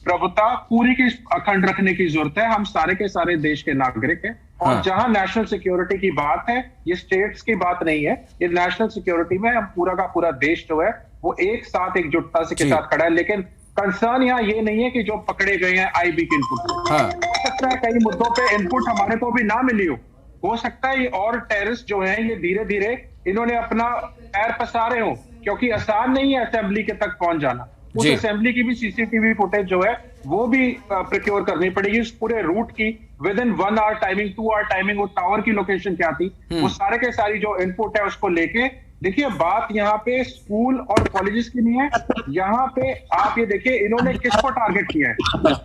प्रभुता पूरी की अखंड रखने की जरूरत है। हम सारे के सारे देश के नागरिक हैं, और जहां नेशनल सिक्योरिटी की बात है, ये स्टेट्स की बात नहीं है, ये नेशनल सिक्योरिटी में हम पूरा का पूरा देश जो है वो एक साथ एकजुटता से के साथ खड़ा है। लेकिन कंसर्न यहाँ ये नहीं है कि जो पकड़े गए हैं आईबी के इनपुट, हो सकता है कई मुद्दों पे इनपुट हमारे को भी ना मिली हो सकता है ये और टेररिस्ट जो है ये धीरे धीरे इन्होंने अपना पैर पसारे हो, क्योंकि आसान नहीं है असेंबली के तक पहुंच जाना। उस असेंबली की भी सीसीटीवी फुटेज जो है वो भी प्रोक्योर करनी पड़ेगी, उस पूरे रूट की within 1 hour timing, 2 hour timing, वो टावर की लोकेशन क्या थी, वो सारे के सारी जो इनपुट है उसको लेके। देखिए, बात यहाँ पे स्कूल और कॉलेजेस की नहीं है, यहाँ पे आप ये देखिए इन्होंने किसको टारगेट किया है,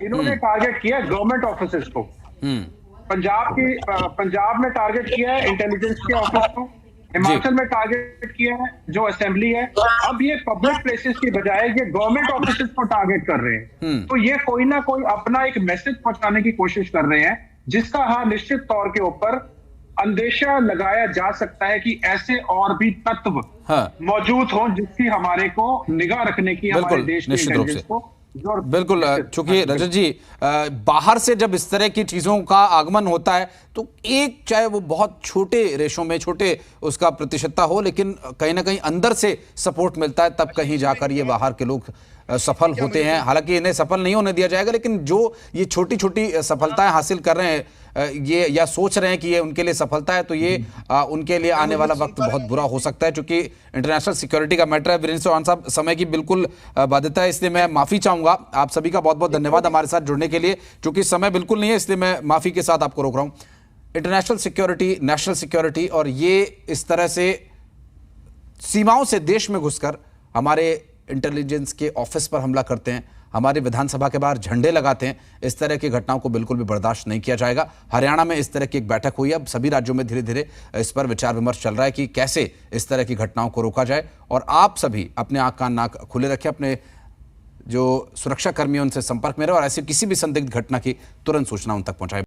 इन्होंने टारगेट किया है गवर्नमेंट ऑफिसर्स को। पंजाब में टारगेट किया है इंटेलिजेंस के ऑफिस को, हिमाचल में टारगेट किया है जो असेंबली है। अब ये पब्लिक प्लेसेस की बजाय ये गवर्नमेंट ऑफिसेस को टारगेट कर रहे हैं। तो ये कोई ना कोई अपना एक मैसेज पहुंचाने की कोशिश कर रहे हैं, जिसका हाँ निश्चित तौर के ऊपर अंदेशा लगाया जा सकता है कि ऐसे और भी तत्व मौजूद हों जिसकी हमारे को निगाह रखने की हमारे देश के इंटेलिजेंस को। बिल्कुल, चूंकि रजत जी बाहर से जब इस तरह की चीजों का आगमन होता है तो एक, चाहे वो बहुत छोटे रेशों में छोटे उसका प्रतिशतता हो, लेकिन कहीं ना कहीं अंदर से सपोर्ट मिलता है, तब कहीं जाकर ये बाहर के लोग सफल होते हैं। हालांकि इन्हें सफल नहीं होने दिया जाएगा, लेकिन जो ये छोटी छोटी सफलताएं हासिल कर रहे हैं ये या सोच रहे हैं कि ये उनके लिए सफलता है, तो ये उनके लिए आने वाला वक्त बहुत बुरा हो सकता है, क्योंकि इंटरनेशनल सिक्योरिटी का मैटर है। वीरेंद्र चौहान साहब, समय की बिल्कुल बाध्यता है, इसलिए मैं माफी चाहूंगा। आप सभी का बहुत बहुत धन्यवाद हमारे साथ जुड़ने के लिए। क्योंकि समय बिल्कुल नहीं है, इसलिए मैं माफी के साथ आपको रोक रहा हूं। इंटरनेशनल सिक्योरिटी, नेशनल सिक्योरिटी, और ये इस तरह से सीमाओं से देश में घुसकर हमारे इंटेलिजेंस के ऑफिस पर हमला करते हैं, हमारे विधानसभा के बाहर झंडे लगाते हैं, इस तरह की घटनाओं को बिल्कुल भी बर्दाश्त नहीं किया जाएगा। हरियाणा में इस तरह की एक बैठक हुई है, अब सभी राज्यों में धीरे धीरे इस पर विचार विमर्श चल रहा है कि कैसे इस तरह की घटनाओं को रोका जाए। और आप सभी अपने आंख कान नाक खुले रखें, अपने जो सुरक्षा कर्मी उनसे संपर्क में रहे और ऐसी किसी भी संदिग्ध घटना की तुरंत सूचना उन तक पहुंचाएं।